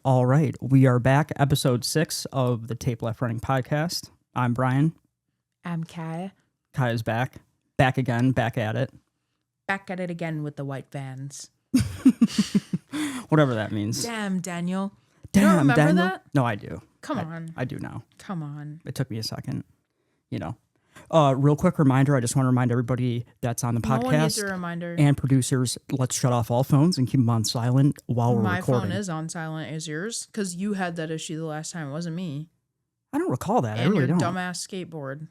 All right, we are back, episode 6 of the Tape Left Running podcast. I'm Brian. I'm Kai. Kaya's back again, back at it. Back at it again with the white vans. Whatever that means. Damn, Daniel. Damn, you don't remember Daniel? that? No, I do. Come on. I do now. Come on. It took me a second, Real quick reminder, I just want to remind everybody that's on the No one needs podcast a reminder. and producers, let's shut off all phones and keep them on silent while we're My recording. phone is on silent as yours because you had that issue the last time. It wasn't me. I don't recall that. I And really your don't. dumbass skateboard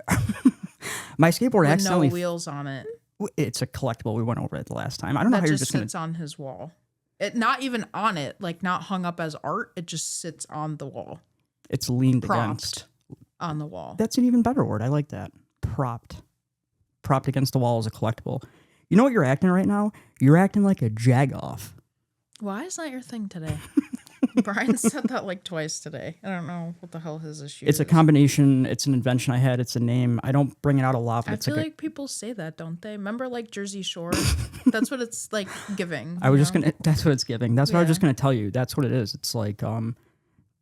My skateboard with accidentally... no wheels on it. It's a collectible. We went over it the last time. I don't know That how you're just just going sits to... on his wall. It not even on it, like not hung up as art. It just sits on the wall. It's leaned Propped against. on the wall. That's an even better word. I like that. Propped against the wall as a collectible. You know what you're acting right now? You're acting like a jagoff. Why is that your thing today? Brian said that like twice today. I don't know what the hell his issue It's is. a combination. It's an invention I had. It's a name. I don't bring it out a lot. But I it's feel like like people say that, don't they? Remember like Jersey Shore? That's what it's like giving. I was just gonna. That's what it's giving. That's what I was Yeah. just gonna tell you. That's what it is. It's like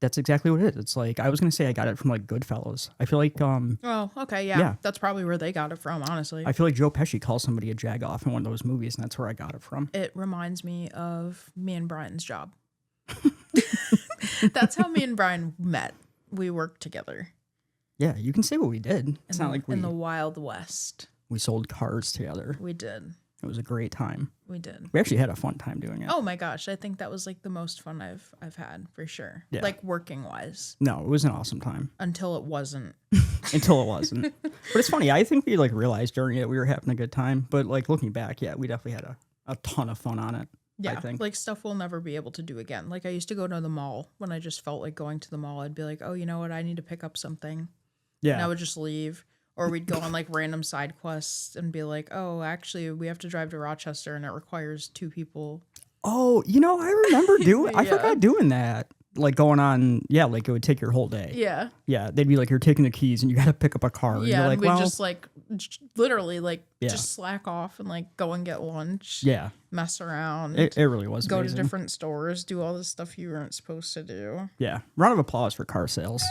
that's exactly what it is. It's like I was gonna say I got it from like Goodfellas. I feel like Oh, okay, yeah. Yeah. That's probably where they got it from, honestly. I feel like Joe Pesci calls somebody a jagoff in one of those movies, and that's where I got it from. It reminds me of me and Brian's job. That's how me and Brian met. We worked together. Yeah, you can say what we did. It's not like in the Wild West. we sold cars together. We did. It was a great time. We did. We actually had a fun time doing it. Oh my gosh, I think that was like the most fun I've had for sure. Yeah. Like working wise. No, it was an awesome time Until it wasn't. until it wasn't. But it's funny. I think we like realized during it we were having a good time. But like looking back, yeah, we definitely had a ton of fun on it. Yeah, I think. like stuff we'll never be able to do again. Like I used to go to the mall when I just felt like going to the mall. I'd be like, oh, you know what? I need to pick up something. Yeah. And I would just leave. Or we'd go on like random side quests and be like, oh, actually, we have to drive to Rochester and it requires 2 people. Oh, I remember doing. I Yeah. forgot doing that. Like going on. Yeah, like it would take your whole day. Yeah. Yeah, they'd be like, you're taking the keys and you got to pick up a car. And Yeah. you're like, And we'd well, just like literally like Yeah. just slack off and like go and get lunch. yeah, Mess around. it really was go amazing. to different stores. Do all the stuff you weren't supposed to do. Yeah, round of applause for car sales.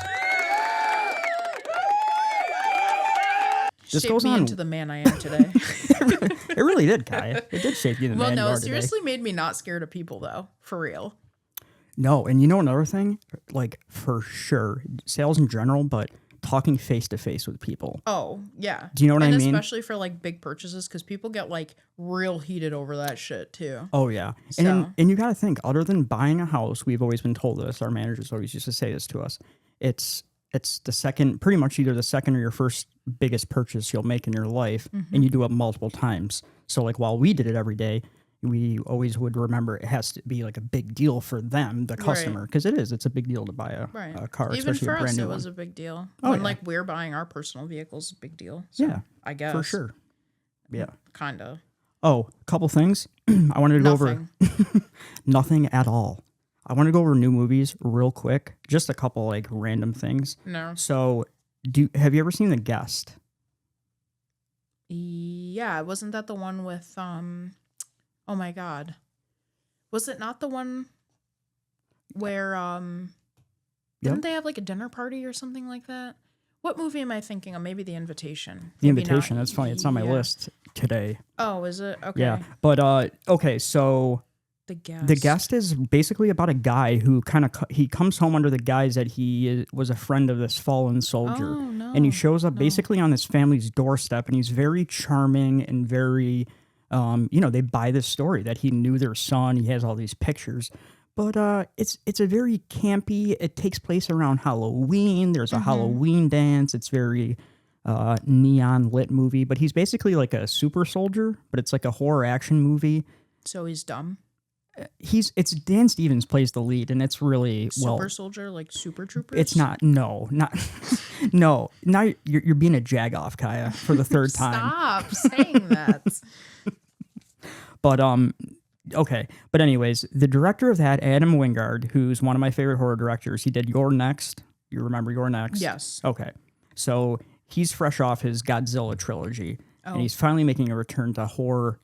This Shaped goes me on. into the man I am today. It really did, Kai. It did shape you the Well, man you no, are it today. seriously made me not scared of people, though. For real. No, and you know another thing, like for sure, sales in general, but talking face to face with people. Oh, yeah. Do you know what and I mean? especially for like big purchases, because people get like real heated over that shit too. Oh yeah, So- and you got to think. Other than buying a house, we've always been told this. Our managers always used to say this to us. It's the second, pretty much either the second or your first biggest purchase you'll make in your life, Mm-hmm. and you do it multiple times. So like while we did it every day, we always would remember it has to be like a big deal for them, the customer, because it is. It's a big deal to buy a car, Even especially for a brand us, new it one. was a big deal. Oh, when yeah. like we're buying our personal vehicles, a big deal. So, Yeah, I guess for sure. Yeah. Kinda. Oh, a couple things. I wanted to go over Nothing. nothing at all. I want to go over new movies real quick. Just a couple like random things. No. So, have you ever seen The Guest? Yeah, wasn't that the one with oh my god. Was it not the one where didn't they have like a dinner party or something like that? What movie am I thinking of? Maybe The Invitation. The Maybe Invitation. not. That's funny. It's on my Yeah. list today. Oh, is it? Okay. Yeah. But okay, so The Guest. The Guest is basically about a guy who he comes home under the guise that he was a friend of this fallen soldier. Oh, no. And he shows up basically on this family's doorstep, and he's very charming and very, they buy this story that he knew their son. He has all these pictures, but it's a very campy. It takes place around Halloween. There's a Halloween dance. It's very neon lit movie, but he's basically like a super soldier, but it's like a horror action movie. So he's dumb. It's Dan Stevens plays the lead, and it's really Super soldier, like Super Troopers. It's not. No, not. No. Now you're being a jagoff, Kaya, for the third time. Stop saying that. But okay. But anyways, the director of that, Adam Wingard, who's one of my favorite horror directors, he did You're Next. You remember You're Next? Yes. Okay. So he's fresh off his Godzilla trilogy, Oh. and he's finally making a return to horror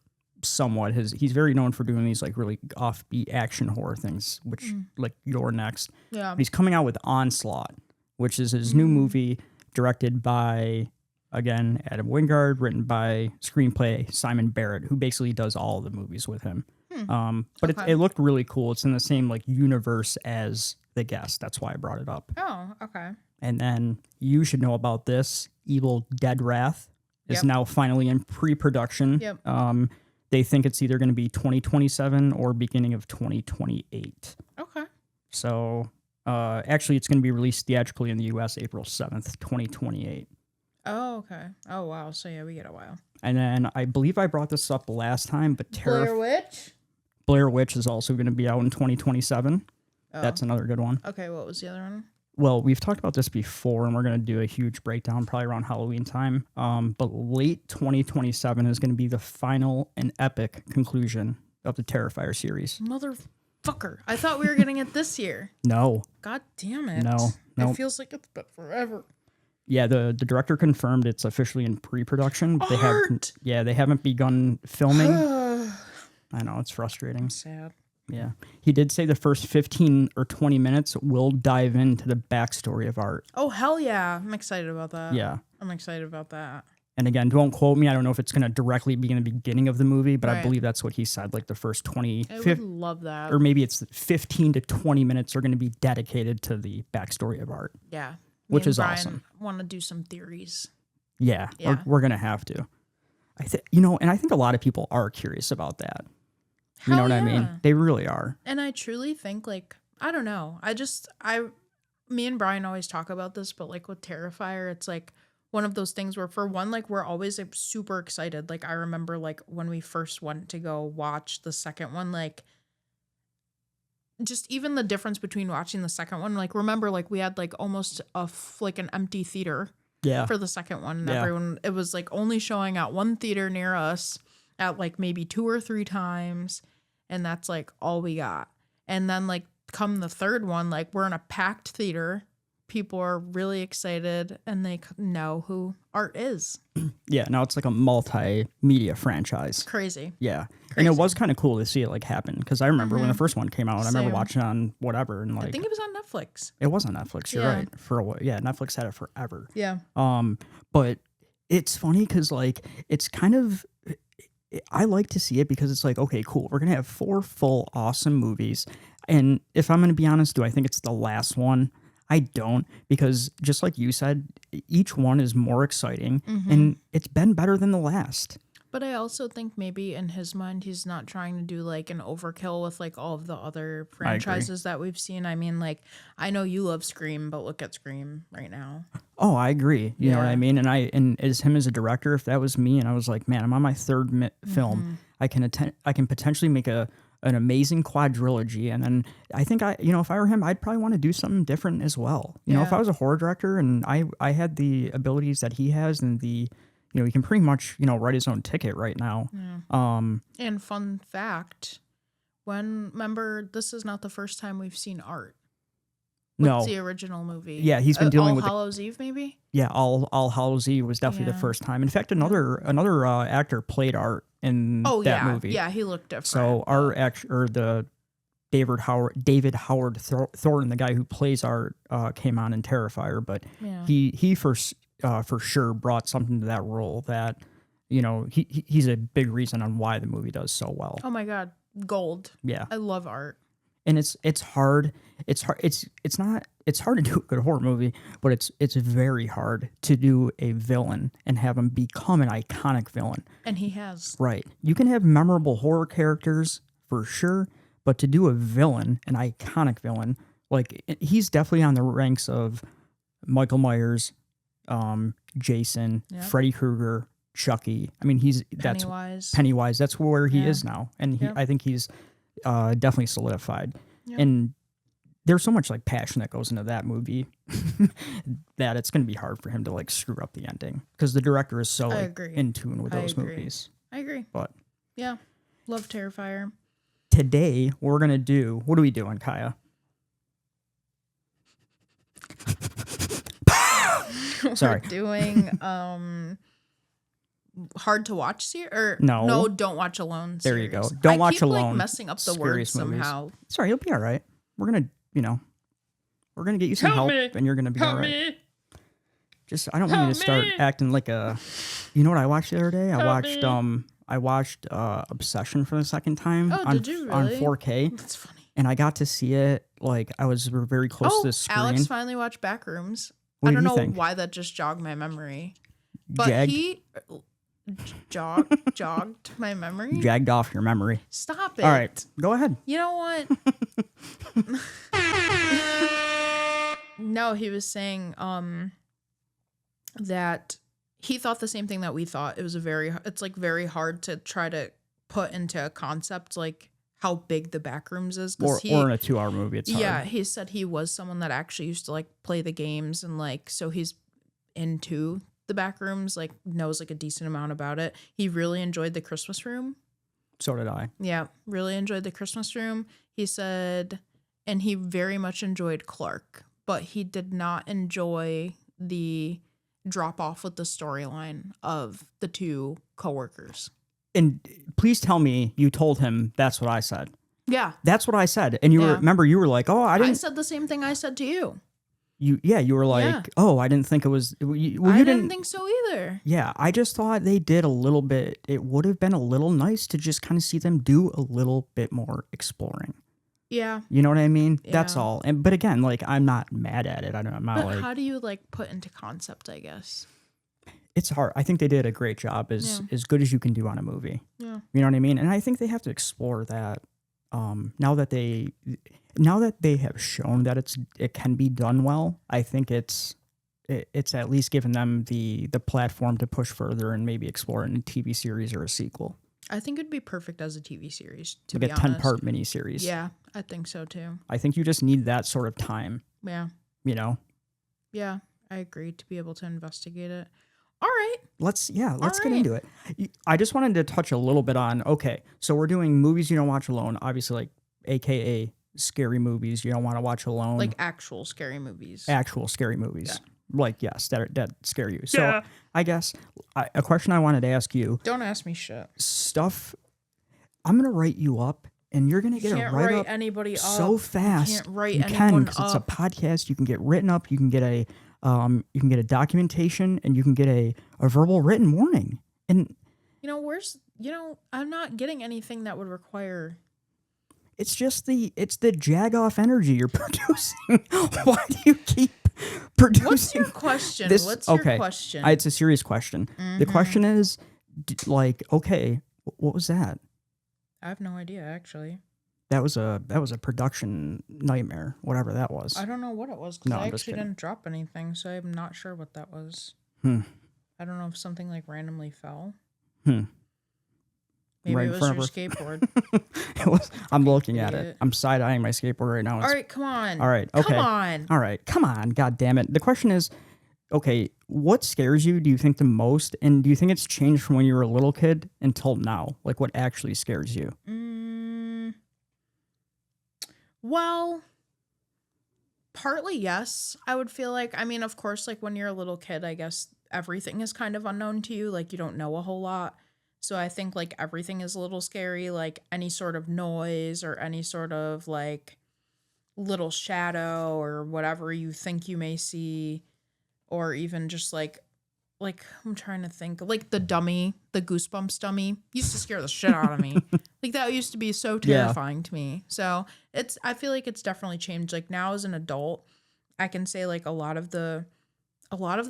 somewhat. He's very known for doing these like really offbeat action horror things, which like You're Next. Yeah. But he's coming out with Onslaught, which is his new movie directed by, again, Adam Wingard, written by screenplay Simon Barrett, who basically does all of the movies with him. But Okay. it looked really cool. It's in the same like universe as The Guest. That's why I brought it up. Oh, okay. And then you should know about this. Evil Dead Wrath is Yep. now finally in pre-production. Yep. They think it's either going to be 2027 or beginning of 2028. Okay. So actually, it's going to be released theatrically in the U.S. April 7th, 2028. Oh, okay. Oh, wow. So yeah, we get a while. And then I believe I brought this up last time, but Blair Witch. Blair Witch is also going to be out in 2027. Oh. That's another good one. Okay. What was the other one? Well, we've talked about this before, and we're going to do a huge breakdown probably around Halloween time. But late 2027 is going to be the final and epic conclusion of the Terrifier series. Motherfucker. I thought we were getting it this year. No. God damn it. No. It feels like it's been forever. Yeah, the director confirmed it's officially in pre-production. But they haven't begun filming. I know, it's frustrating. Sad. Yeah. He did say the first 15 or 20 minutes will dive into the backstory of Art. Oh, hell yeah. I'm excited about that. Yeah. I'm excited about that. And again, don't quote me. I don't know if it's going to directly be in the beginning of the movie, but I Right. believe that's what he said. Like the first 20, I would love that. or maybe it's 15 to 20 minutes are going to be dedicated to the backstory of Art. Yeah. Which and is Brian awesome. Want to do some theories. Yeah. Yeah. We're going to have to. I think, and I think a lot of people are curious about that. You know Hell what I mean? yeah. They really are. And I truly think, like, I don't know. Me and Brian always talk about this, but like with Terrifier, it's like one of those things where, for one, like, we're always like super excited. Like, I remember like when we first went to go watch the second one, like, just even the difference between watching the second one, like, remember, like, we had like almost like an empty theater Yeah. for the second one. And Yeah. everyone, it was like only showing at one theater near us at like maybe 2 or 3 times. And that's like all we got. And then like come the third one, like we're in a packed theater. People are really excited and they know who Art is. Yeah. Now it's like a multimedia franchise. Crazy. Yeah. And Crazy. it was kind of cool to see it like happen because I remember when the first one came out, I remember Same. watching it on whatever and I like think it was on Netflix. it was on Netflix. You're Yeah. right. For a while. Yeah. Netflix had it forever. Yeah. But it's funny because like it's kind of I like to see it because it's like, okay, cool. We're gonna have 4 full awesome movies. And if I'm gonna be honest, do I think it's the last one? I don't, because just like you said, each one is more exciting and it's been better than the last. But I also think maybe in his mind, he's not trying to do like an overkill with like all of the other franchises that we've seen. I mean, like, I know you love Scream, but look at Scream right now. Oh, I agree. You know what Yeah. I mean? And as him as a director, if that was me and I was like, man, I'm on my third film, I can potentially make an amazing quadrilogy. And then I think if I were him, I'd probably want to do something different as well. You know, if Yeah. I was a horror director and I had the abilities that he has and he can pretty much, write his own ticket right now. And fun fact, remember, this is not the first time we've seen Art. No. What's the original movie? Yeah, he's been dealing All with Hallows Eve, maybe? Yeah, All Hallows Eve was definitely the Yeah. first time. In fact, another actor played Art in Oh, that yeah. movie. Yeah, he looked different. So the David Howard Thornton, the guy who plays Art, came on in Terrifier, but Yeah. he for sure brought something to that role that he's a big reason on why the movie does so well. Oh my God. Gold. Yeah, I love Art. and it's hard. It's hard. It's hard to do a good horror movie, but it's very hard to do a villain and have him become an iconic villain. And he has. Right. You can have memorable horror characters for sure, but to do a villain, an iconic villain, like he's definitely on the ranks of Michael Myers, Jason, Yep. Freddy Krueger, Chucky. I mean, that's Pennywise. Pennywise. That's where he Yeah. is now, and Yep. I think he's definitely solidified. Yep. And there's so much like passion that goes into that movie that it's going to be hard for him to like screw up the ending because the director is so I like, agree. in tune with I those agree. movies. I agree. But Yeah. Love Terrifier. today we're gonna do. What are we doing, Kaya? Sorry. We're doing hard to watch series or No. don't watch alone There series. you go. Don't watch keep, alone. Like, messing up the words Scariest movies. somehow. Sorry, you'll be all right. We're gonna, we're gonna get you some help, and you're gonna be all right. Just, I don't want you to start acting like a. You know what I watched the other day? I watched Obsession for the second time Oh, on did you on really? 4K, That's funny. and I got to see it like I was very close to the screen. Alex finally watched Backrooms. What I did don't you know think? why that just jogged my memory. But Jagged? he jogged my memory. Jagged off your memory. Stop it. All right, go ahead. You know what? No, he was saying that he thought the same thing that we thought. It's like very hard to try to put into a concept like how big the Backrooms is. Or in a 2-hour movie, it's hard. Yeah, he said he was someone that actually used to like play the games and like so he's into the Backrooms, like knows like a decent amount about it. He really enjoyed the Christmas Room. So did I. Yeah, really enjoyed the Christmas Room. He said, and he very much enjoyed Clark, but he did not enjoy the drop off with the storyline of the two coworkers. And please tell me you told him that's what I said. Yeah. That's what I said. And you were like, oh, I didn't. I said the same thing I said to you. You were like, Yeah. oh, I didn't think it was. Well, you I didn't didn't think so either. Yeah, I just thought they did a little bit. It would have been a little nice to just kind of see them do a little bit more exploring. Yeah. You know what I mean? That's Yeah. all. But again, like I'm not mad at it. I'm not But like how do you like put into concept, I guess? it's hard. I think they did a great job, as good as you can do on a movie. Yeah. You know what I mean? And I think they have to explore that. Now that they have shown that it can be done well, I think it's at least given them the platform to push further and maybe explore it in a TV series or a sequel. I think it'd be perfect as a TV series, to Like be a honest. 10-part miniseries. Yeah, I think so too. I think you just need that sort of time, Yeah. you know? Yeah, I agree to be able to investigate it. All right. Let's get right. into it. I just wanted to touch a little bit on, okay, so we're doing movies you don't watch alone, obviously, like AKA scary movies you don't want to watch alone. Like actual scary movies. Actual scary movies. Like, yes, that scare you. So I guess a question I wanted to ask you, Don't ask me shit. stuff, I'm going to write you up and you're going to get Can't a write-up anybody up. so fast. Can't write you anyone because it's a up. podcast. You can get written up. You can get a documentation, and you can get a verbal written warning. And I'm not getting anything that would require. it's just the jag off energy you're producing. Why do you keep producing? What's your question? this? What's Okay, your question? it's a serious question. The question is, okay, what was that? I have no idea, actually. That was a production nightmare, whatever that was. I don't know what it was because No, I I'm just actually kidding. didn't drop anything, so I'm not sure what that was. Hmm. I don't know if something like randomly fell. Hmm. Maybe Right it in was front your of skateboard. It was. I'm looking at it. idiot. I'm side eyeing my skateboard right now. All right, come on. All right. Okay. Come on. All right. Come on. God damn it. The question is, okay, what scares you? Do you think the most, and do you think it's changed from when you were a little kid until now? Like, what actually scares you? Well, partly yes. I would feel like, I mean, of course, like when you're a little kid, I guess everything is kind of unknown to you. Like you don't know a whole lot. So I think like everything is a little scary, like any sort of noise or any sort of like little shadow or whatever you think you may see, or even just like I'm trying to think, like the Goosebumps dummy used to scare the shit out of me. Like that used to be so terrifying to me. So I feel like it's definitely changed. Like now as an adult, I can say like a lot of the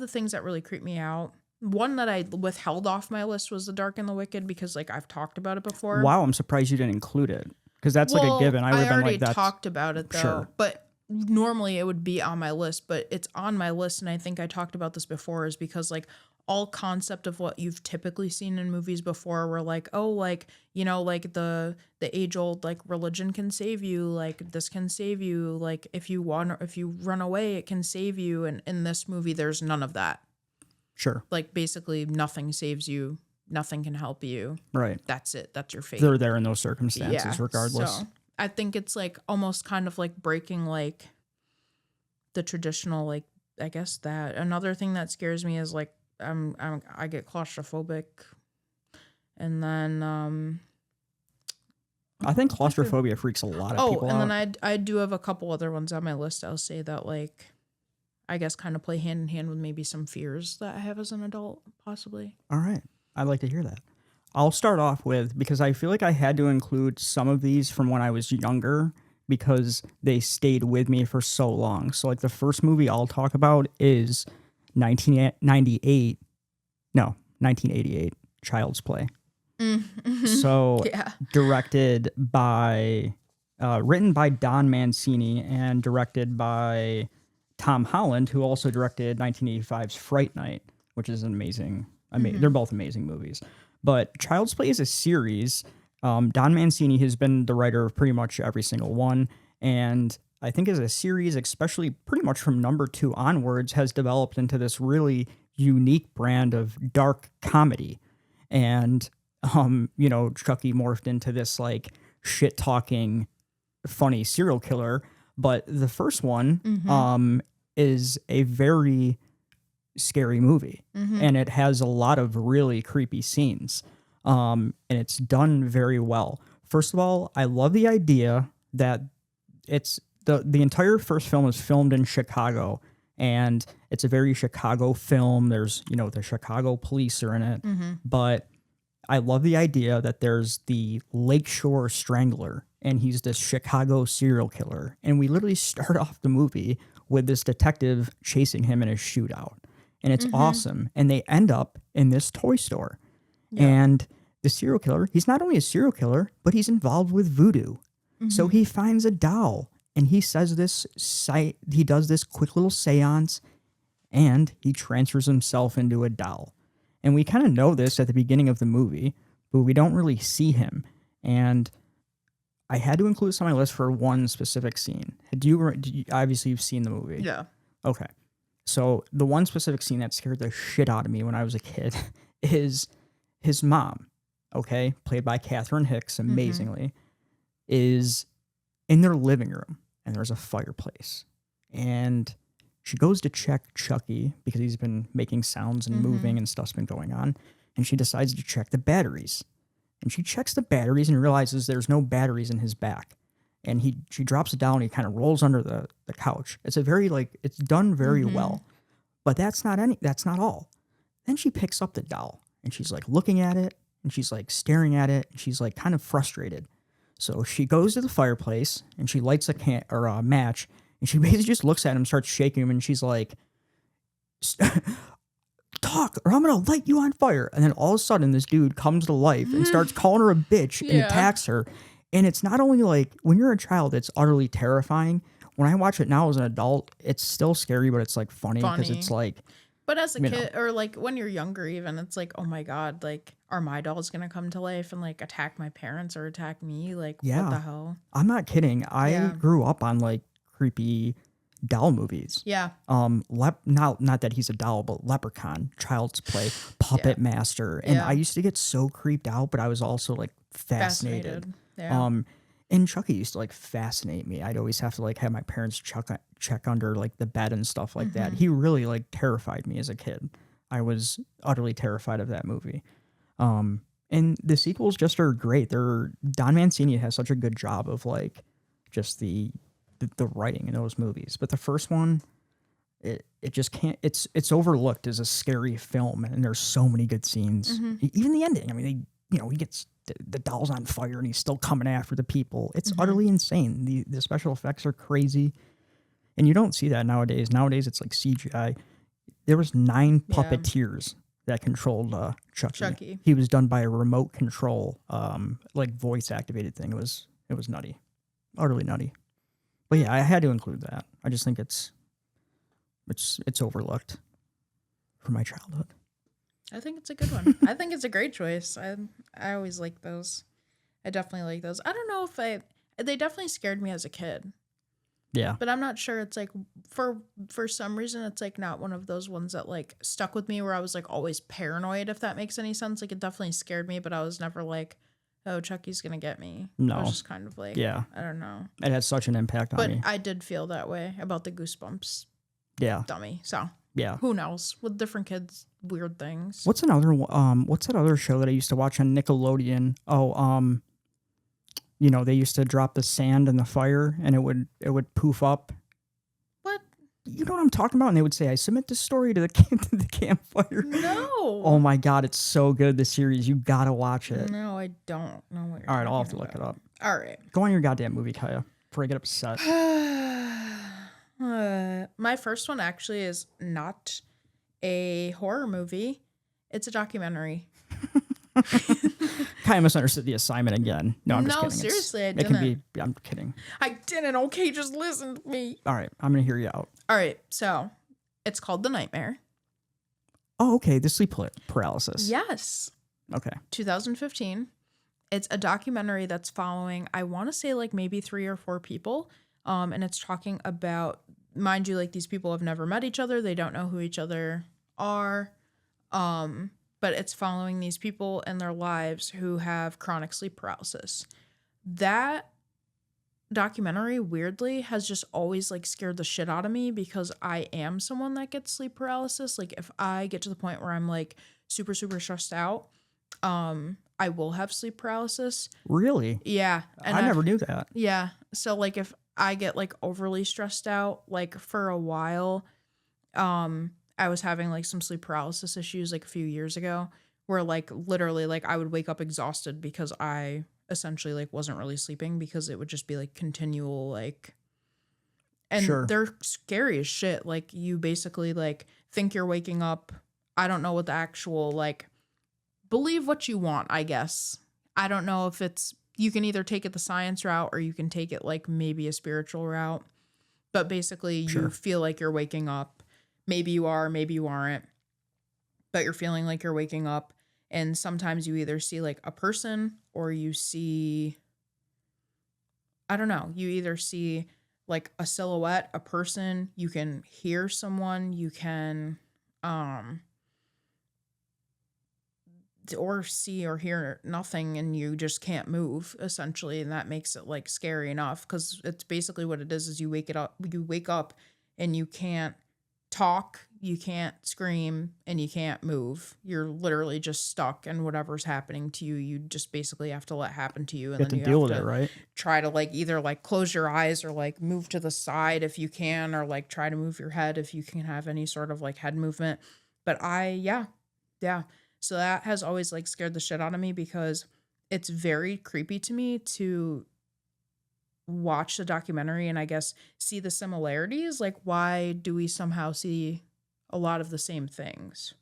things that really creep me out. One that I withheld off my list was The Dark and the Wicked because like I've talked about it before. Wow, I'm surprised you didn't include it because that's like a given. I would have been like, that's talked about it though, Sure. but normally it would be on my list, but it's on my list, and I think I talked about this before, is because like all concept of what you've typically seen in movies before were like, oh, like, you know, like the age old like religion can save you, like this can save you, like if you run away it can save you, and in this movie there's none of that. Sure. Like basically nothing saves you, nothing can help you. Right. That's it. That's your fate. They're there in those circumstances regardless. So I think it's like almost kind of like breaking like the traditional, like, I guess that another thing that scares me is like I get claustrophobic And then I think claustrophobia freaks a lot of people and out. then I do have a couple other ones on my list. I'll say that like I guess kind of play hand in hand with maybe some fears that I have as an adult, possibly. All right. I'd like to hear that. I'll start off with, because I feel like I had to include some of these from when I was younger because they stayed with me for so long. So, like, the first movie I'll talk about is 1988, Child's Play. So, Yeah. written by Don Mancini and directed by Tom Holland, who also directed 1985's Fright Night, which is an amazing. They're both amazing movies. But Child's Play is a series. Don Mancini has been the writer of pretty much every single one. And I think as a series, especially pretty much from number 2 onwards, has developed into this really unique brand of dark comedy. And, Chucky morphed into this like shit talking, funny serial killer. But the first one is a very scary movie, and it has a lot of really creepy scenes, and it's done very well. First of all, I love the idea that it's the entire first film is filmed in Chicago, and it's a very Chicago film. There's the Chicago police are in it, but I love the idea that there's the Lakeshore Strangler, and he's this Chicago serial killer, and we literally start off the movie with this detective chasing him in a shootout. And it's awesome. And they end up in this toy store. Yeah. And the serial killer, he's not only a serial killer, but he's involved with voodoo. So he finds a doll and he says he does this quick little seance and he transfers himself into a doll. And we kind of know this at the beginning of the movie, but we don't really see him. And I had to include this on my list for one specific scene. Obviously you've seen the movie. Yeah. Okay. So the one specific scene that scared the shit out of me when I was a kid is his mom, okay, played by Catherine Hicks amazingly, is in their living room and there's a fireplace. And she goes to check Chucky because he's been making sounds and moving and stuff's been going on. And she decides to check the batteries. And she checks the batteries and realizes there's no batteries in his back. And she drops it down. He kind of rolls under the couch. It's it's done very well, but that's not all. Then she picks up the doll and she's like looking at it and she's like staring at it. And she's like kind of frustrated. So she goes to the fireplace and she lights a match and she basically just looks at him, starts shaking him. And she's like, talk or I'm going to light you on fire. And then all of a sudden this dude comes to life and starts calling her a bitch and attacks her. And it's not only like when you're a child, it's utterly terrifying. When I watch it now as an adult, it's still scary, but it's like funny because it's like. But as a kid, or like when you're younger, even it's like, oh my god, like are my dolls gonna come to life and like attack my parents or attack me? Like what the hell? I'm not kidding. I grew up on like creepy doll movies. Yeah. Not that he's a doll, but Leprechaun, Child's Play, Puppet Master, and I used to get so creeped out, but I was also like fascinated. Yeah. And Chucky used to like fascinate me. I'd always have to like have my parents check under like the bed and stuff like that. He really like terrified me as a kid. I was utterly terrified of that movie. And the sequels just are great. Don Mancini has such a good job of like just the writing in those movies. But the first one, it just can't. It's overlooked as a scary film, and there's so many good scenes. Even the ending. I mean, he gets the doll's on fire and he's still coming after the people. It's utterly insane. The special effects are crazy, and you don't see that nowadays. Nowadays, it's like CGI. There was 9 puppeteers that controlled Chucky. He was done by a remote control, like voice activated thing. It was nutty, utterly nutty. But yeah, I had to include that. I just think it's overlooked from my childhood. I think it's a good one. I think it's a great choice. I always like those. I definitely like those. I don't know if they definitely scared me as a kid. Yeah. But I'm not sure. It's like for some reason it's like not one of those ones that like stuck with me where I was like always paranoid, if that makes any sense. Like it definitely scared me, but I was never like, oh, Chucky's gonna get me. No. I was just kind of like, I don't know. It had such an impact on me. But I did feel that way about the Goosebumps dummy. So yeah, who knows? With different kids, weird things. What's another what's that other show that I used to watch on Nickelodeon? They used to drop the sand in the fire and it would poof up. What? You know what I'm talking about? And they would say, "I submit this story to the to the campfire." No. Oh my god, it's so good, the series. You gotta watch it. No, I don't know what you're All right, I'll have to talking look it up. about. All right. Go on your goddamn movie, Kaya, before I get upset. My first one actually is not a horror movie. It's a documentary. Kaya misunderstood the assignment again. No, I'm just No, kidding. seriously, I It can didn't. be. I'm kidding. I didn't. Okay, just listen to me. All right, I'm gonna hear you out. All right, so it's called The Nightmare. Oh, okay. The sleep paralysis. Yes. Okay. 2015. It's a documentary that's following, I want to say like maybe 3 or 4 people. And it's talking about, mind you, like these people have never met each other. They don't know who each other are. But it's following these people in their lives who have chronic sleep paralysis. That documentary weirdly has just always like scared the shit out of me because I am someone that gets sleep paralysis. Like if I get to the point where I'm like super stressed out, I will have sleep paralysis. Really? Yeah. And I never knew that. Yeah. So like if I get like overly stressed out, like for a while, I was having like some sleep paralysis issues like a few years ago where like literally like I would wake up exhausted because I essentially like wasn't really sleeping because it would just be like continual like, and Sure. they're scary as shit. Like you basically like think you're waking up. I don't know what the actual like, believe what you want, I guess. I don't know if it's, you can either take it the science route or you can take it like maybe a spiritual route. But basically Sure. you feel like you're waking up. Maybe you are, maybe you aren't. But you're feeling like you're waking up. And sometimes you either see like a person or you see, I don't know, you either see like a silhouette, a person, you can hear someone, you can or see or hear nothing and you just can't move essentially, and that makes it like scary enough because it's basically what it is you wake up and you can't talk, you can't scream, and you can't move. You're literally just stuck, and whatever's happening to you, you just basically have to let happen to you, and You have then to you deal have with to it, right? try to like either like close your eyes or like move to the side if you can, or like try to move your head if you can have any sort of like head movement. But yeah. So that has always like scared the shit out of me because it's very creepy to me to watch the documentary and I guess see the similarities. Like, why do we somehow see a lot of the same things?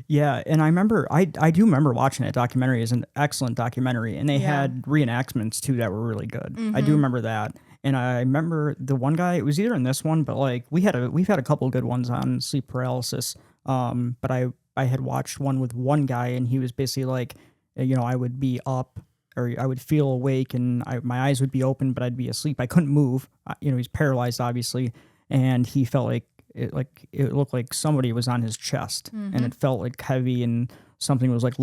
Yeah, and I do remember watching that documentary. It's an excellent documentary, and they Yeah. had reenactments too that were really good. I do Mhm. remember that, and I remember the one guy. It was either in this one, but like we've had a couple good ones on sleep paralysis. But I had watched one with one guy, and he was basically like, I would be up or I would feel awake, and my eyes would be open, but I'd be asleep. I couldn't move. He's paralyzed, obviously, and he felt like it looked like somebody was on his chest, and it felt like heavy, and something was like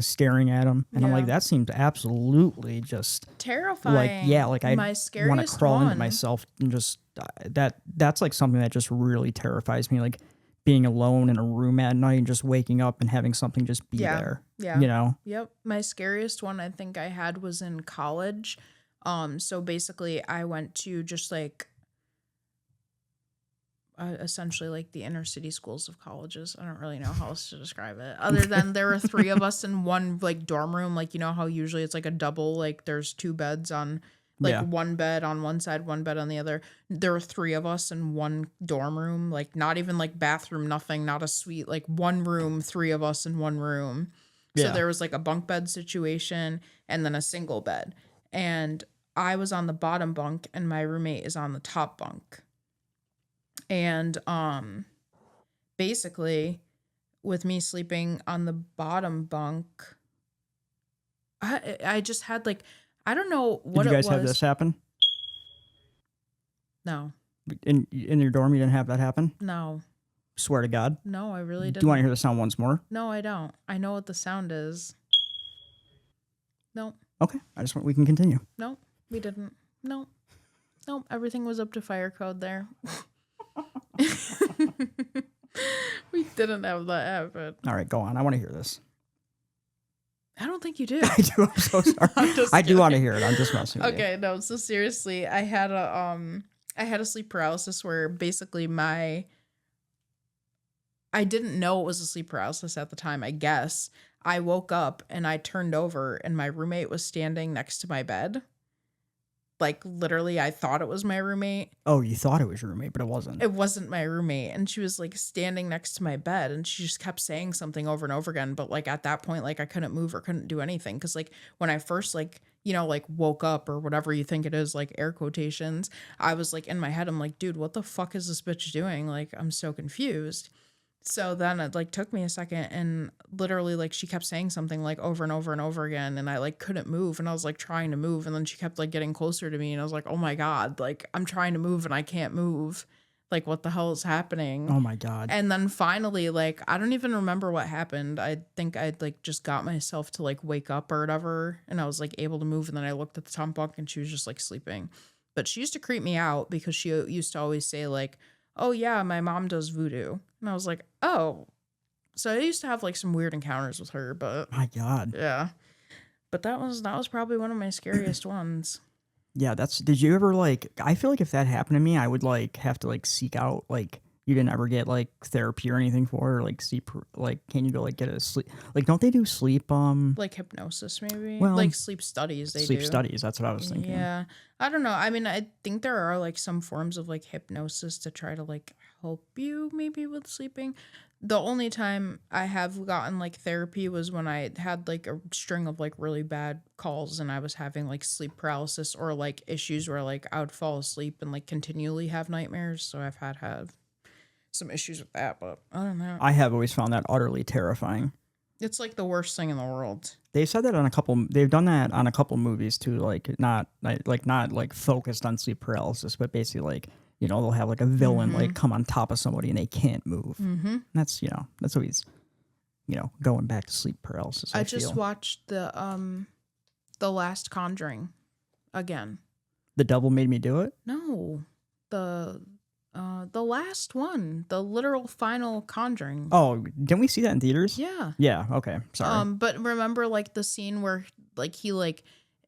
staring at him, and I'm like, Yeah. that seems absolutely just Terrifying. like I My want to scariest crawl into one. myself and just that's like something that just really terrifies me, like being alone in a room at night and just waking up and having something just be Yeah. there. Yeah. Yep. My scariest one I think I had was in college. So basically I went to just like essentially like the inner city schools of colleges. I don't really know how else to describe it. Other than there were 3 of us in one like dorm room. Like, you know how usually it's like a double, like there's 2 beds on like Yeah. one bed on one side, one bed on the other. There were 3 of us in one dorm room, like not even like bathroom, nothing, not a suite, like one room, 3 of us in one room. So Yeah. there was like a bunk bed situation and then a single bed. And I was on the bottom bunk and my roommate is on the top bunk. And basically with me sleeping on the bottom bunk, I just had like, I don't know what Did you guys it was. have this happen No, in your dorm? You didn't have that happen? no, Swear to God. no, I really Do you want to didn't. hear the sound once more? No, I don't. I know what the sound is. No, Okay, we can continue. no, we didn't. No, everything was up to fire code there. We didn't have that happen. All right, go on. I want to hear this. I don't think you do. I do. I'm so sorry. I'm just I do want to kidding. hear it. I'm just messing with you. Okay, no. So seriously, I had a sleep paralysis where basically I didn't know it was a sleep paralysis at the time. I guess I woke up and I turned over and my roommate was standing next to my bed. Like literally, I thought it was my roommate. Oh, you thought it was your roommate, but it wasn't. It wasn't my roommate, and she was like standing next to my bed, and she just kept saying something over and over again. But like at that point, like I couldn't move or couldn't do anything because like when I first like like woke up or whatever you think it is, like air quotations, I was like in my head, I'm like, dude, what the fuck is this bitch doing? Like I'm so confused. So then it like took me a second and literally like she kept saying something like over and over and over again and I like couldn't move and I was like trying to move and then she kept like getting closer to me and I was like, oh my God, like I'm trying to move and I can't move. Like what the hell is happening? Oh my God. And then finally, like I don't even remember what happened. I think I'd like just got myself to like wake up or whatever and I was like able to move and then I looked at the top bunk and she was just like sleeping. But she used to creep me out because she used to always say like, oh yeah, my mom does voodoo. And I was like, oh. So I used to have like some weird encounters with her, but My God. yeah. But that was probably one of my scariest ones. Yeah, did you ever like, I feel like if that happened to me, I would like have to like seek out, like, you didn't ever get like therapy or anything for it, or like can you go like get a sleep, like don't they do sleep, like hypnosis maybe? Well, like sleep studies sleep studies, that's what I was thinking. Yeah. I don't know. I mean, I think there are like some forms of like hypnosis to try to like help you maybe with sleeping. The only time I have gotten like therapy was when I had like a string of like really bad calls and I was having like sleep paralysis or like issues where like I would fall asleep and like continually have nightmares. So I've had some issues with that, but I don't know. I have always found that utterly terrifying. It's like the worst thing in the world. They said that they've done that on a couple movies too, like not focused on sleep paralysis, but basically like, they'll have like a villain like come on top of somebody and they can't move. Mm-hmm. That's always, going back to sleep paralysis. I just watched the last Conjuring again. The Devil Made Me Do It? No, the last one, the literal final Conjuring. Oh, didn't we see that in theaters? Yeah. Yeah. Okay. Sorry. But remember like the scene where like he like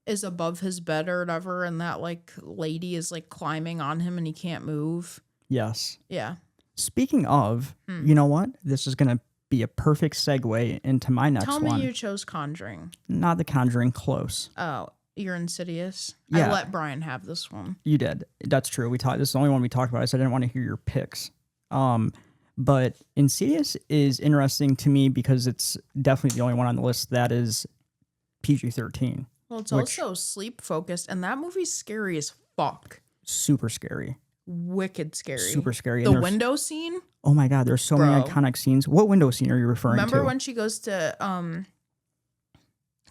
is above his bed or whatever, and that like lady is like climbing on him and he can't move. Yes. Yeah. Speaking of, you know what? This is gonna be a perfect segue into my next one. Tell me you chose Conjuring. Not The Conjuring, close. Oh, you're Insidious. Yeah. I let Brian have this one. You did. That's true. This is the only one we talked about, so I didn't want to hear your picks. But Insidious is interesting to me because it's definitely the only one on the list that is PG-13. Well, it's also sleep focused, and that movie's scary as fuck. Super scary. Wicked scary. Super scary. The window scene? Oh my God, there's so many iconic scenes. What window scene are you referring to? Remember when she goes to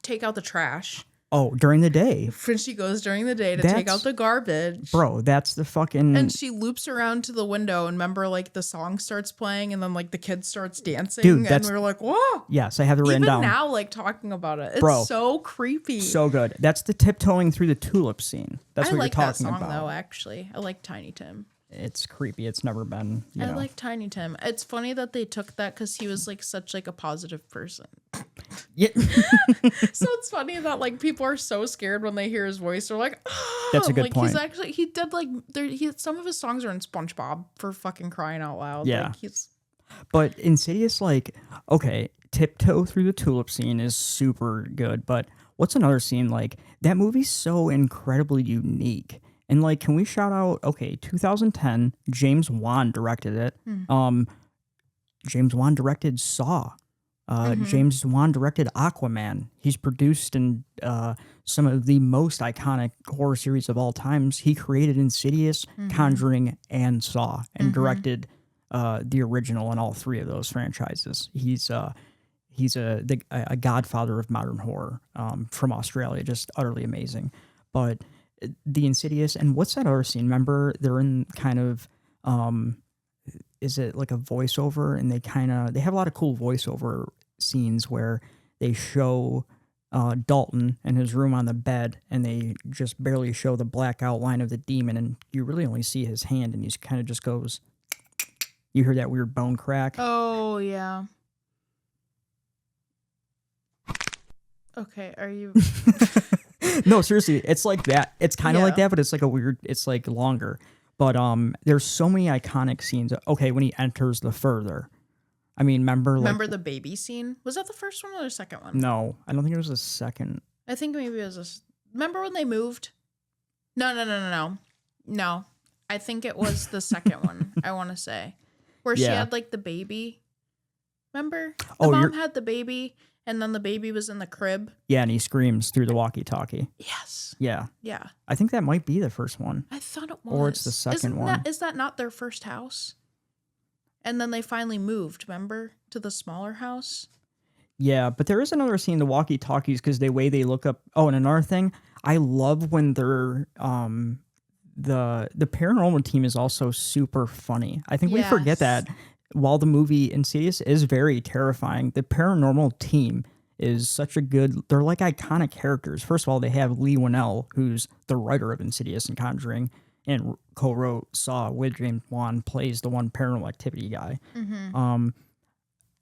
take out the trash? Oh, during the day. When she goes during the day to take out the garbage. Bro, that's the fucking... And she loops around to the window, and remember, like, the song starts playing, and then, like, the kid starts dancing. Dude, and we're like, whoa! Yes, I have it written down. Even now, like, talking about it. It's so creepy. So good. That's the tiptoeing through the tulip scene. That's what you're talking about. I like that song, though, actually. I like Tiny Tim. It's creepy. It's never been, I like Tiny Tim. It's funny that they took that because he was like such like a positive person. Yeah. So it's funny that like people are so scared when they hear his voice. They're like, oh! That's a good point. He's actually, he did like, some of his songs are in SpongeBob, for fucking crying out loud. Yeah. Like, but Insidious, like, okay, tiptoe through the tulip scene is super good. But what's another scene? Like, that movie's so incredibly unique. And like, can we shout out? Okay, 2010, James Wan directed it. James Wan directed Saw. James Wan directed Aquaman. He's produced in some of the most iconic horror series of all times. He created Insidious, Conjuring, and Saw, and directed the original in all three of those franchises. He's a godfather of modern horror from Australia, just utterly amazing. But the Insidious, and what's that other scene? Remember, they're in kind of, is it like a voiceover? And they have a lot of cool voiceover scenes where they show Dalton in his room on the bed, and they just barely show the black outline of the demon, and you really only see his hand, and he kind of just goes, You hear that weird bone crack. Oh, yeah. Okay, are you... No, seriously, it's like that. It's kind of like Yeah. that, but it's like a weird. It's like longer. But there's so many iconic scenes. Okay, when he enters the further. I mean, Remember the baby scene? Was that the first one or the second one? No, I don't think it was the second. I think maybe it was this. Remember when they moved? No. I think it was the second one, I want to say. Where she Yeah. had like the baby. Remember? The Oh, mom you're- had the baby and then the baby was in the crib. Yeah, and he screams through the walkie-talkie. Yes. Yeah, Yeah. I think that might be the first one. I thought it was. Or it's the second one. Is that not their first house? And then they finally moved, remember? To the smaller house? Yeah, but there is another scene, the walkie-talkies, because the way they look up. Oh, and another thing, I love when they're the paranormal team is also super funny. I think we forget Yes. that while the movie Insidious is very terrifying, the paranormal team is such a good. They're like iconic characters. First of all, they have Lee Winnell, who's the writer of Insidious and Conjuring, and co-wrote Saw with James Wan, plays the one Paranormal Activity guy. Mm-hmm.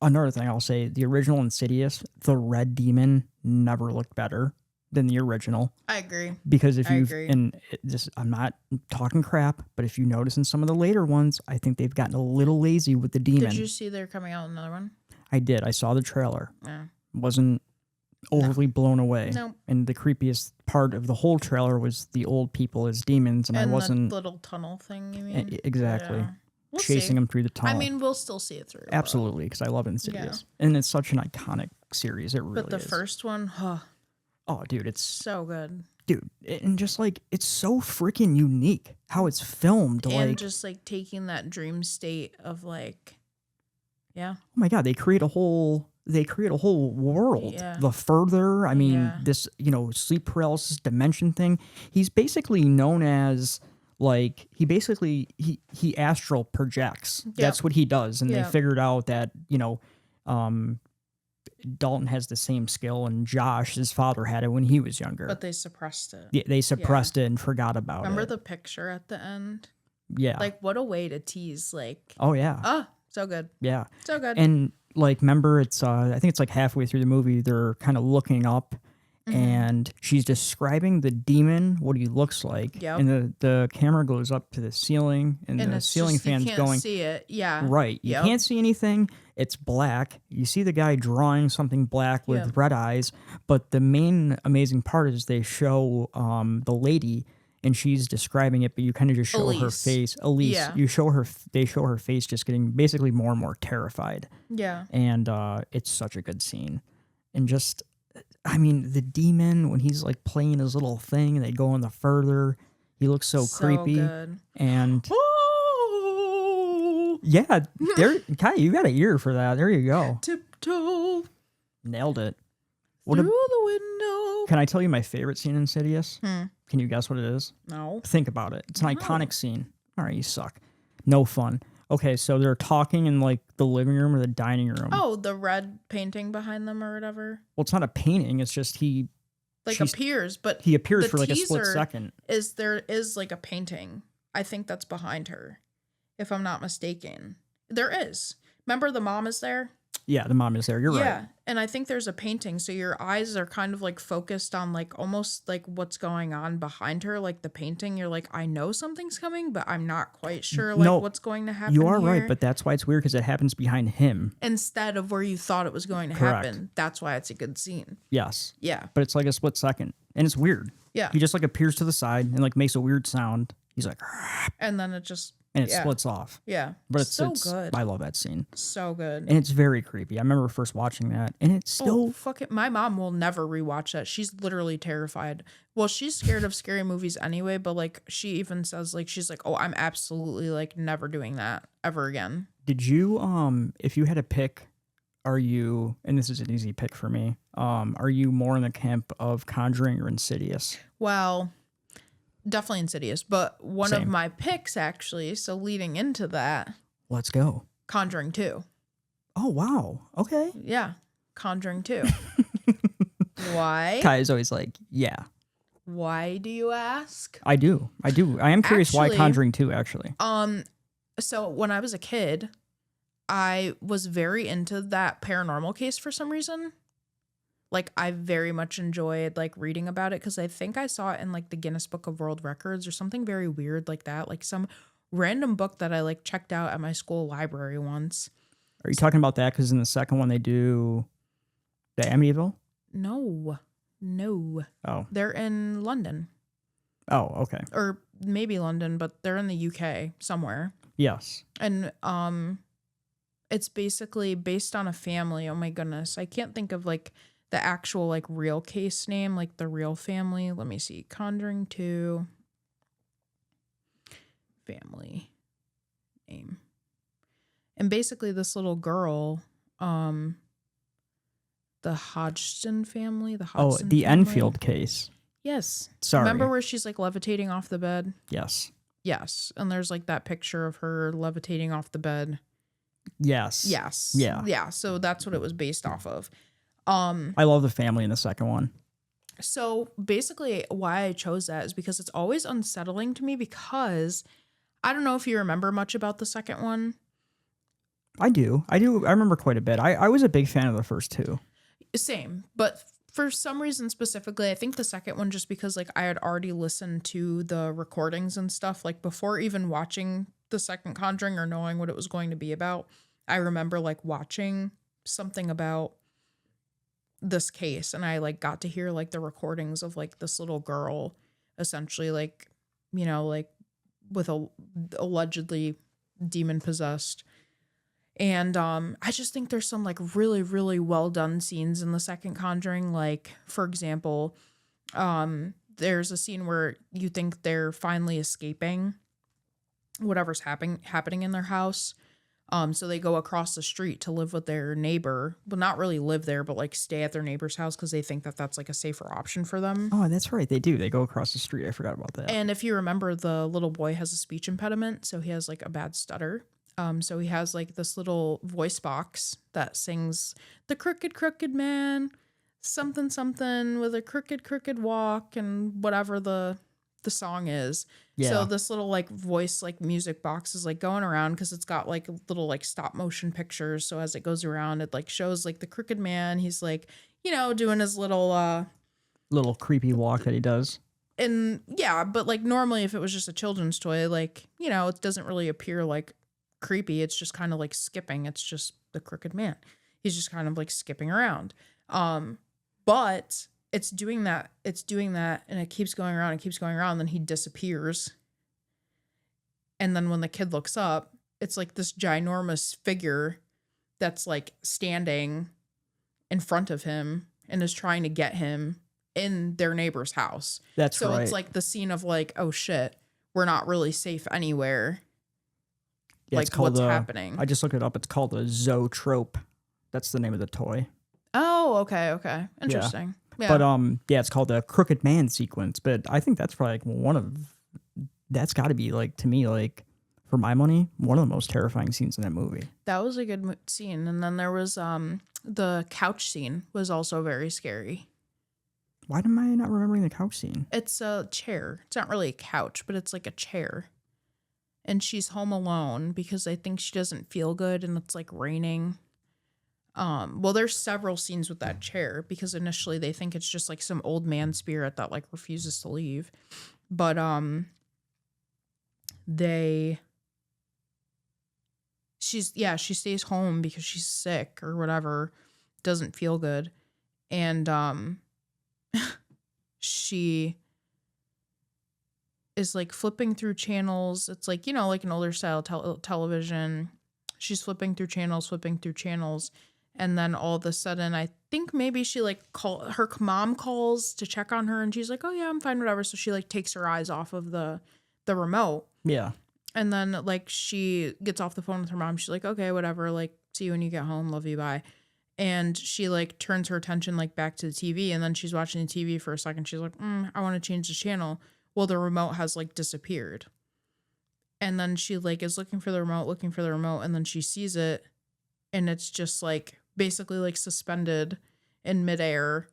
Another thing I'll say, the original Insidious, the Red Demon never looked better than the original. I agree. Because if I you agree. and this, I'm not talking crap, but if you notice in some of the later ones, I think they've gotten a little lazy with the demon. Did you see they're coming out with another one? I did. I saw the trailer. Yeah. Wasn't overly blown away. Nope. And the creepiest part of the whole trailer was the old people as demons, and I wasn't the little tunnel thing, you mean? exactly Yeah. We'll chasing see. them through the tunnel. I mean, we'll still see it through. but- absolutely, because I love Insidious, and it's such an iconic series. It really But the is. first one, Oh, dude, it's so good. dude, and just like it's so freaking unique how it's filmed. And Like, just like taking that dream state of like, yeah, oh my god, they create a whole world. Yeah. The further, I mean, Yeah. this sleep paralysis dimension thing. He's basically known as like he astral projects. Yep. That's what he does, and they Yep. figured out that Dalton has the same skill, and Josh, his father, had it when he was younger. but they suppressed it. Yeah, they suppressed it and forgot about Remember it. the picture at the end? Yeah. Like, what a way to tease, like, Oh yeah. so good. Yeah. So good. And like, remember, it's I think it's like halfway through the movie, they're kind of looking up, Mm-hmm. and she's describing the demon, what he looks like, Yep. and the camera goes up to the ceiling, and the it's ceiling just, you fan's can't going see it. Yeah. right. You Yep. can't see anything. It's black. You see the guy drawing something black with Yep. red eyes, but the main amazing part is they show the lady. And she's describing it, but you kind of just show her Elise. face. Elise, Yeah. you show her. They show her face just getting basically more and more terrified, Yeah. and it's such a good scene. And just, I mean, the demon when he's like playing his little thing, and they go in the further. He looks so creepy, Good. and Oh, yeah, there, kind of, you got an ear for that. There you go, tiptoe nailed it. What through a, the window. can I tell you my favorite scene in Insidious? Hmm. Can you guess what it is? No. Think about it. It's an No. iconic scene. All right, you suck. No fun. Okay, so they're talking in like the living room or the dining room. Oh, the red painting behind them or whatever. Well, it's not a painting. It's just he Like She's- appears, but appears the for like a split teaser second. there is like a painting. I think that's behind her, if I'm not mistaken. There is. Remember the mom is there? Yeah, the mom is there. You're Yeah. right. And I think there's a painting. So your eyes are kind of like focused on like almost like what's going on behind her, like the painting. You're like, I know something's coming, but I'm not quite sure like No, what's going to happen. You are right, here. but that's why it's weird because it happens behind him. Instead of where you thought it was going to Correct. happen. That's why it's a good scene. Yes, Yeah. but it's like a split second, and it's weird. Yeah. He just like appears to the side and like makes a weird sound. He's like, And then it just and it yeah. splits off. Yeah. But it's so it's, good. I love that scene, So good. and it's very creepy. I remember first watching that, and it's still Oh, fuck it. My mom will never rewatch that. She's literally terrified. Well, she's scared of scary movies anyway, but like she even says like she's like, "Oh, I'm absolutely like never doing that ever again." Did you if you had to pick, are you, and this is an easy pick for me, are you more in the camp of Conjuring or Insidious? Well, definitely Insidious, but one of Same. my picks actually, so leading into that, Let's go. Conjuring 2. Oh wow. Okay. Yeah. Conjuring 2. Why? Kai is always like, yeah, Why do you ask? I do. I am curious why Actually- Conjuring 2 actually. So when I was a kid, I was very into that paranormal case for some reason. Like, I very much enjoyed, like, reading about it because I think I saw it in, like, the Guinness Book of World Records or something very weird like that. Like, some random book that I, like, checked out at my school library once. Are you talking about that because in the second one they do the Amityville? No. No. Oh. They're in London. Oh, okay. Or maybe London, but they're in the UK somewhere. Yes. And it's basically based on a family. Oh my goodness. I can't think of like the actual like real case name, like the real family. Let me see. Conjuring 2 family name. And basically this little girl, the Hodgson family, the Oh, Hodgson the family. Enfield case. Yes. Sorry. Remember where she's like levitating off the bed? Yes. Yes. And there's like that picture of her levitating off the bed. Yes. Yes. Yeah. Yeah. So that's what it was based off of. I love the family in the second one. So basically why I chose that is because it's always unsettling to me because I don't know if you remember much about the second one. I do. I remember quite a bit. I was a big fan of the first two. Same. But for some reason specifically, I think the second one just because like I had already listened to the recordings and stuff like before even watching the second Conjuring or knowing what it was going to be about. I remember like watching something about this case and I like got to hear like the recordings of like this little girl essentially like, you know, like with a allegedly demon possessed. And I just think there's some like really, really well done scenes in the second Conjuring. Like, for example, there's a scene where you think they're finally escaping whatever's happening in their house. So they go across the street to live with their neighbor, but not really live there, but like stay at their neighbor's house because they think that that's like a safer option for them. Oh, that's right. They do. They go across the street. I forgot about that. And if you remember, the little boy has a speech impediment, so he has like a bad stutter. So he has like this little voice box that sings the crooked man, something something with a crooked walk and whatever the song is. Yeah. So this little like voice like music box is like going around because it's got like little like stop motion pictures. So as it goes around, it like shows like the crooked man. He's like, you know, doing his little creepy walk that he does. And yeah, but like normally if it was just a children's toy, like, you know, it doesn't really appear like creepy. It's just kind of like skipping. It's just the crooked man. He's just kind of like skipping around. But it's doing that and it keeps going around and keeps going around. Then he disappears. And then when the kid looks up, it's like this ginormous figure that's like standing in front of him and is trying to get him in their neighbor's house. That's so right. It's like the scene of like, oh shit, we're not really safe anywhere. Yeah, like what's happening. I just looked it up. It's called a zootrope. That's the name of the toy. Oh, okay. Interesting. Yeah. But yeah, it's called the Crooked Man sequence. But I think that's probably like that's got to be like, to me, like, for my money, one of the most terrifying scenes in that movie. That was a good scene. And then there was the couch scene was also very scary. Why am I not remembering the couch scene? It's a chair. It's not really a couch, but it's like a chair. And she's home alone because I think she doesn't feel good and it's like raining. Well, there's several scenes with that chair because initially they think it's just like some old man spirit that like refuses to leave. But she stays home because she's sick or whatever, doesn't feel good. And she is like flipping through channels. It's like, you know, like an older style television. She's flipping through channels. And then all of a sudden, I think maybe she like her mom calls to check on her and she's like, oh yeah, I'm fine, whatever. So she like takes her eyes off of the remote. Yeah. And then like she gets off the phone with her mom. She's like, okay, whatever. Like, see you when you get home. Love you. Bye. And she like turns her attention like back to the TV. And then she's watching the TV for a second. She's like, I want to change the channel. Well, the remote has like disappeared. And then she like is looking for the remote. And then she sees it. And it's just like basically like suspended in midair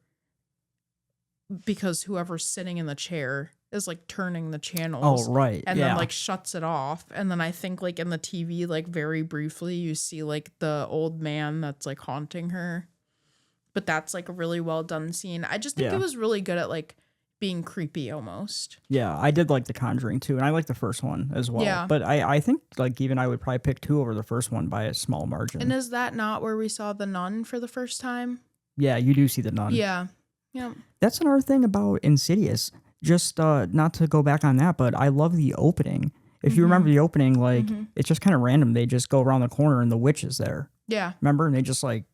because whoever's sitting in the chair is like turning the channels. Oh, right. And Yeah. then like shuts it off. And then I think like in the TV, like very briefly, you see like the old man that's like haunting her. But that's like a really well done scene. I just think Yeah. it was really good at like being creepy almost. Yeah, I did like The Conjuring too, and I like the first one as well. Yeah. But I think like even I would probably pick 2 over the first one by a small margin. And is that not where we saw the nun for the first time? Yeah, you do see the nun. Yeah. Yeah. That's another thing about Insidious. Just not to go back on that, but I love the opening. If you remember the opening, like it's just kind of random. They just go around the corner and the witch is there. Yeah. Remember? And they just like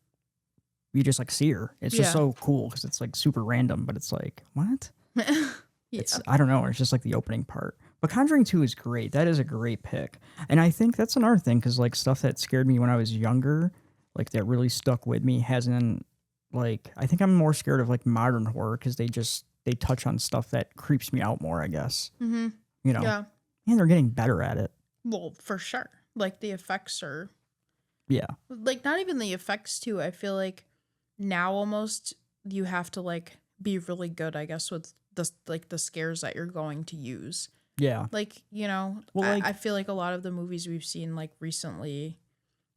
you just like see her. It's just Yeah. so cool because it's like super random, but it's like what? Yeah. It's I don't know. It's just like the opening part. But Conjuring 2 is great. That is a great pick. And I think that's another thing because like stuff that scared me when I was younger, like that really stuck with me, hasn't like I think I'm more scared of like modern horror because they touch on stuff that creeps me out more. I guess Mm-hmm. you know. Yeah. And they're getting better at it. Well, for sure. Like the effects are Yeah. like not even the effects too. I feel like now almost you have to like be really good, I guess, with the like the scares that you're going to use. Yeah. Like, you know, Well, like- I feel like a lot of the movies we've seen like recently,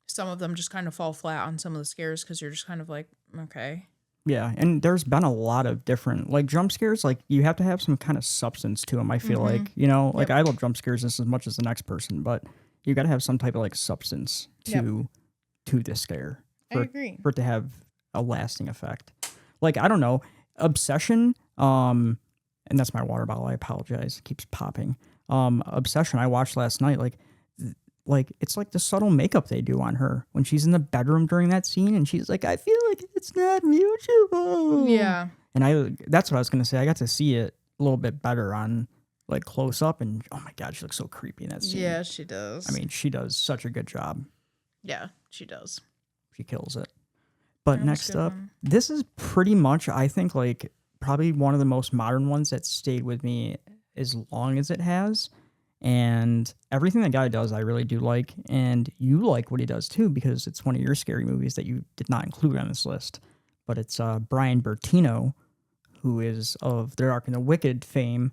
some of them just kind of fall flat on some of the scares because you're just kind of like, okay. Yeah, and there's been a lot of different like jump scares. Like you have to have some kind of substance to them. I feel like like I love jump scares just as much as the next person, but you got to have some type of like substance to the scare I agree. for it to have a lasting effect. Like I don't know, Obsession. And that's my water bottle. I apologize. It keeps popping. Obsession. I watched last night. Like it's like the subtle makeup they do on her when she's in the bedroom during that scene, and she's like, "I feel like it's not mutual." Yeah. And that's what I was gonna say. I got to see it a little bit better on like close up, and oh my god, she looks so creepy in that scene. Yeah, she does. I mean, she does such a good job. yeah, she does. She kills it. But That was next good up, one. this is pretty much, I think, like probably one of the most modern ones that stayed with me as long as it has. And everything that guy does, I really do like. And you like what he does too, because it's one of your scary movies that you did not include on this list. But it's Brian Bertino, who is of The Dark and the Wicked fame.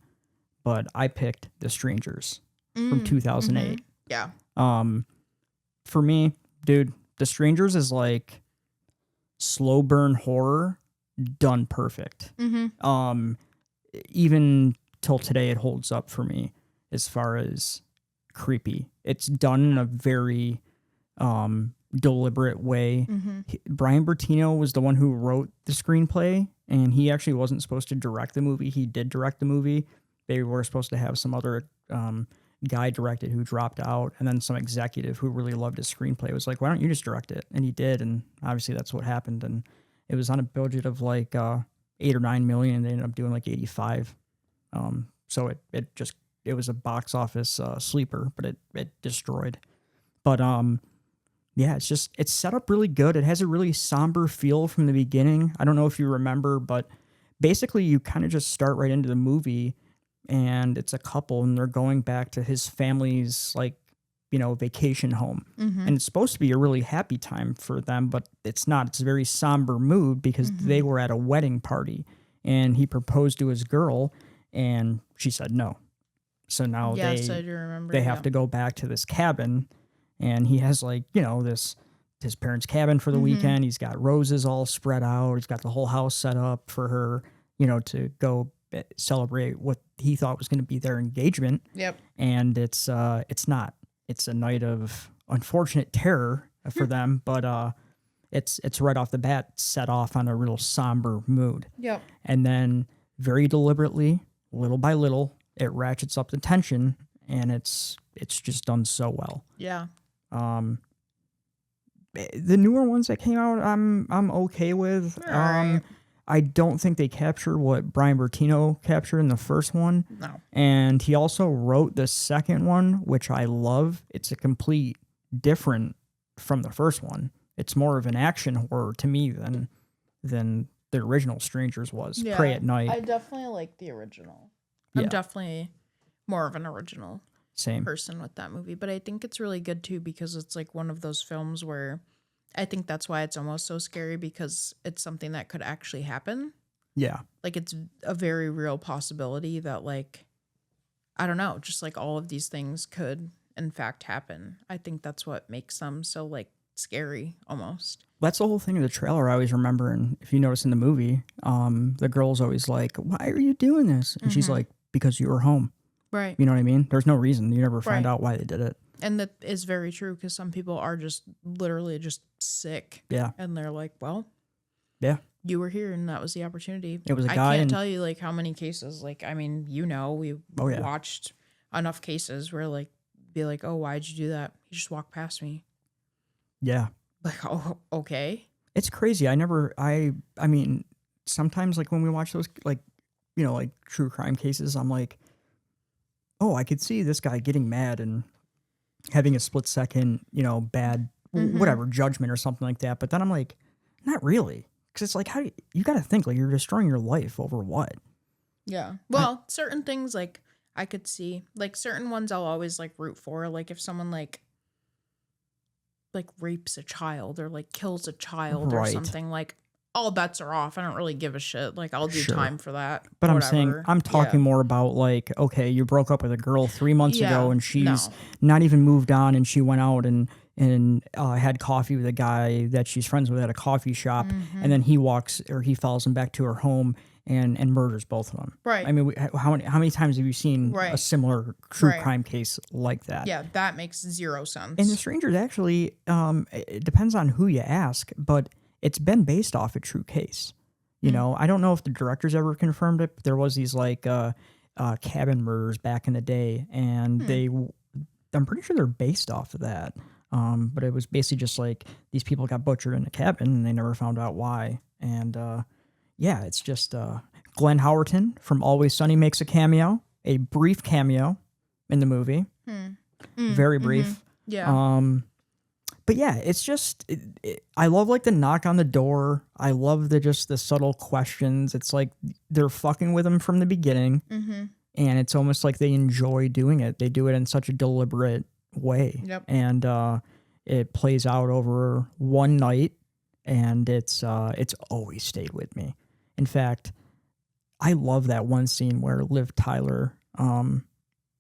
But I picked The Strangers from 2008. Yeah. For me, dude, The Strangers is like slow burn horror done perfect. Even till today, it holds up for me as far as creepy. It's done in a very deliberate way. Brian Bertino was the one who wrote the screenplay, and he actually wasn't supposed to direct the movie. He did direct the movie. They were supposed to have some other guy directed who dropped out, and then some executive who really loved his screenplay was like, why don't you just direct it? And he did, and obviously that's what happened. And it was on a budget of like 8 or 9 million, and they ended up doing like 85. So it was a box office sleeper, but it destroyed. But yeah, it's set up really good. It has a really somber feel from the beginning. I don't know if you remember, but basically you kind of just start right into the movie, and it's a couple, and they're going back to his family's vacation home. And it's supposed to be a really happy time for them, but it's not. It's a very somber mood because they were at a wedding party, and he proposed to his girl, and she said no. So now Yes, I do remember. they have to go back to this cabin, and he has his parents' cabin for the weekend. He's got roses all spread out. He's got the whole house set up for her, to go celebrate what he thought was going to be their engagement. Yep. And it's not. It's a night of unfortunate terror for them, but it's right off the bat set off on a real somber mood. Yep. And then very deliberately, little by little, it ratchets up the tension, and it's just done so well. Yeah. The newer ones that came out, I'm okay with. All right. I don't think they capture what Brian Bertino captured in the first one. No. And he also wrote the second one, which I love. It's a complete different from the first one. It's more of an action horror to me than the original Strangers was. Yeah, Prey at Night. I definitely like the original. Yeah. I'm definitely more of an original Same. person with that movie, but I think it's really good too because it's like one of those films where I think that's why it's almost so scary because it's something that could actually happen. Yeah. Like it's a very real possibility that like I don't know, just like all of these things could in fact happen. I think that's what makes them so like scary almost. That's the whole thing of the trailer I always remember. And if you notice in the movie, the girl's always like, "Why are you doing this?" And she's like, "Because you were home." Right. You know what I mean? There's no reason. You never find Right. out why they did it. And that is very true because some people are just literally just sick. Yeah. And they're like, well, Yeah. you were here and that was the opportunity. It was a I guy can't in- tell you like how many cases, like, I mean, we Oh, yeah. watched enough cases where like, be like, oh, why'd you do that? You just walked past me. Yeah. Like, oh, okay. It's crazy. I mean, sometimes like when we watch those, like, you know, like true crime cases, I'm like, oh, I could see this guy getting mad and having a split second, you know, bad, whatever, judgment or something like that. But then I'm like, not really. Because it's like, you got to think, like, you're destroying your life over what? Yeah. Well, certain things like I could see, like certain ones I'll always like root for. Like if someone like rapes a child or like kills a child or Right. something, like all bets are off. I don't really give a shit. Like I'll do Sure. time for that. But I'm whatever. saying, I'm talking Yeah. more about like, okay, you broke up with a girl 3 months Yeah, ago and she's no. not even moved on and she went out and had coffee with a guy that she's friends with at a coffee shop. Mm-hmm. And then he follows him back to her home and murders both of them. Right. I mean, how many times have you seen a Right. similar true Right. crime case like that? Yeah, that makes zero sense. And The Strangers actually, it depends on who you ask, but it's been based off a true case. You know, I don't know if the directors ever confirmed it, but there was these like cabin murders back in the day, and I'm pretty sure they're based off of that. But it was basically just like these people got butchered in a cabin, and they never found out why. And yeah, it's just Glenn Howerton from Always Sunny makes a cameo, a brief cameo in the movie, very brief. yeah. But yeah, it's just I love like the knock on the door. I love the subtle questions. It's like they're fucking with him from the beginning, and it's almost like they enjoy doing it. They do it in such a deliberate way, Yep. and it plays out over one night, and it's always stayed with me. In fact, I love that one scene where Liv Tyler,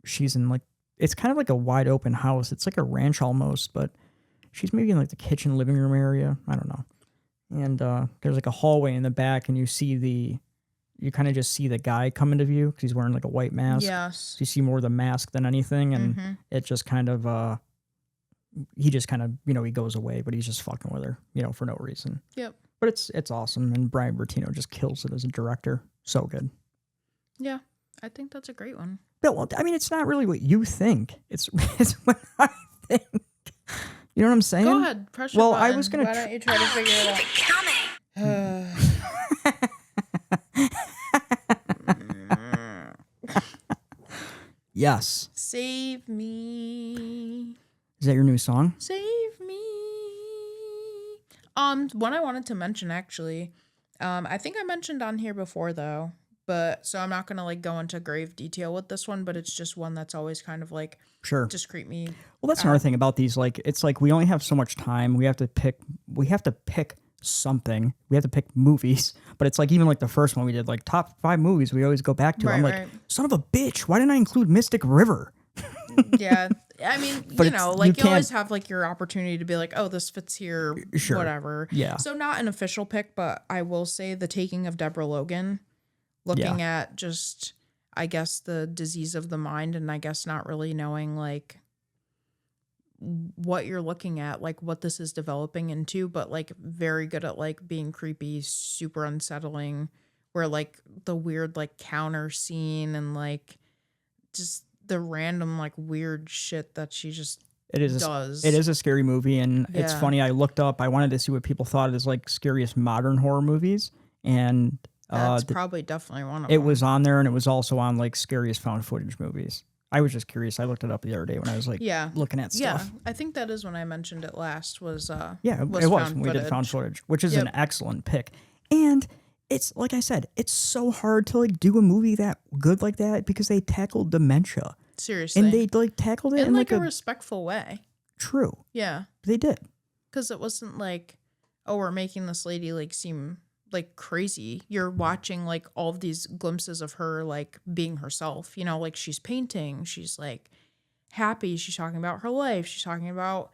she's in like, it's kind of like a wide open house. It's like a ranch almost, but she's maybe in like the kitchen living room area. I don't know. And there's like a hallway in the back, and you kind of just see the guy come into view because he's wearing like a white mask. Yes. So you see more of the mask than anything, and it just kind of he just kind of, you know, he goes away, but he's just fucking with her, you know, for no reason. Yep. But it's awesome, and Brian Bertino just kills it as a director. So good. Yeah. I think that's a great one. But, well, I mean, it's not really what you think. It's what I think. You know what I'm saying? Go ahead. Press your Well, button. I was gonna Why don't you try to figure it out? Yes. Save me. Is that your new song? Save me. One I wanted to mention actually. I think I mentioned on here before though, but so I'm not gonna like go into grave detail with this one, but it's just one that's always kind of like Sure. just creep me. Well, that's another thing about these. Like, it's like we only have so much time. We have to pick something. We have to pick movies. But it's like even like the first one we did, like top 5 movies we always go back to. Right, I'm like, right. son of a bitch, why didn't I include Mystic River? Yeah. I mean, But you know, you like you always can't- have like your opportunity to be like, oh, this fits here, Sure. whatever. Yeah. So not an official pick, but I will say The Taking of Deborah Logan, looking at just, I guess, the disease of the mind, and I guess not really knowing like what you're looking at, like what this is developing into, but like very good at like being creepy, super unsettling, where like the weird like counter scene and like just the random like weird shit that she just It is does. It is a scary movie, and it's Yeah. funny. I looked up. I wanted to see what people thought as like scariest modern horror movies, and That's probably definitely one of it them. was on there, and it was also on like scariest found footage movies. I was just curious. I looked it up the other day when I was like Yeah. looking at Yeah, stuff. I think that is when I mentioned it last. Was Yeah, it was found when we did found footage. footage, which is an Yep. excellent pick. And it's like I said, it's so hard to like do a movie that good like that because they tackled dementia, Seriously, and they like tackled it in in like like a a respectful way. true. Yeah, They did. because it wasn't like, oh, we're making this lady like seem like crazy. You're watching like all of these glimpses of her like being herself, you know, like she's painting, she's like happy, she's talking about her life, she's talking about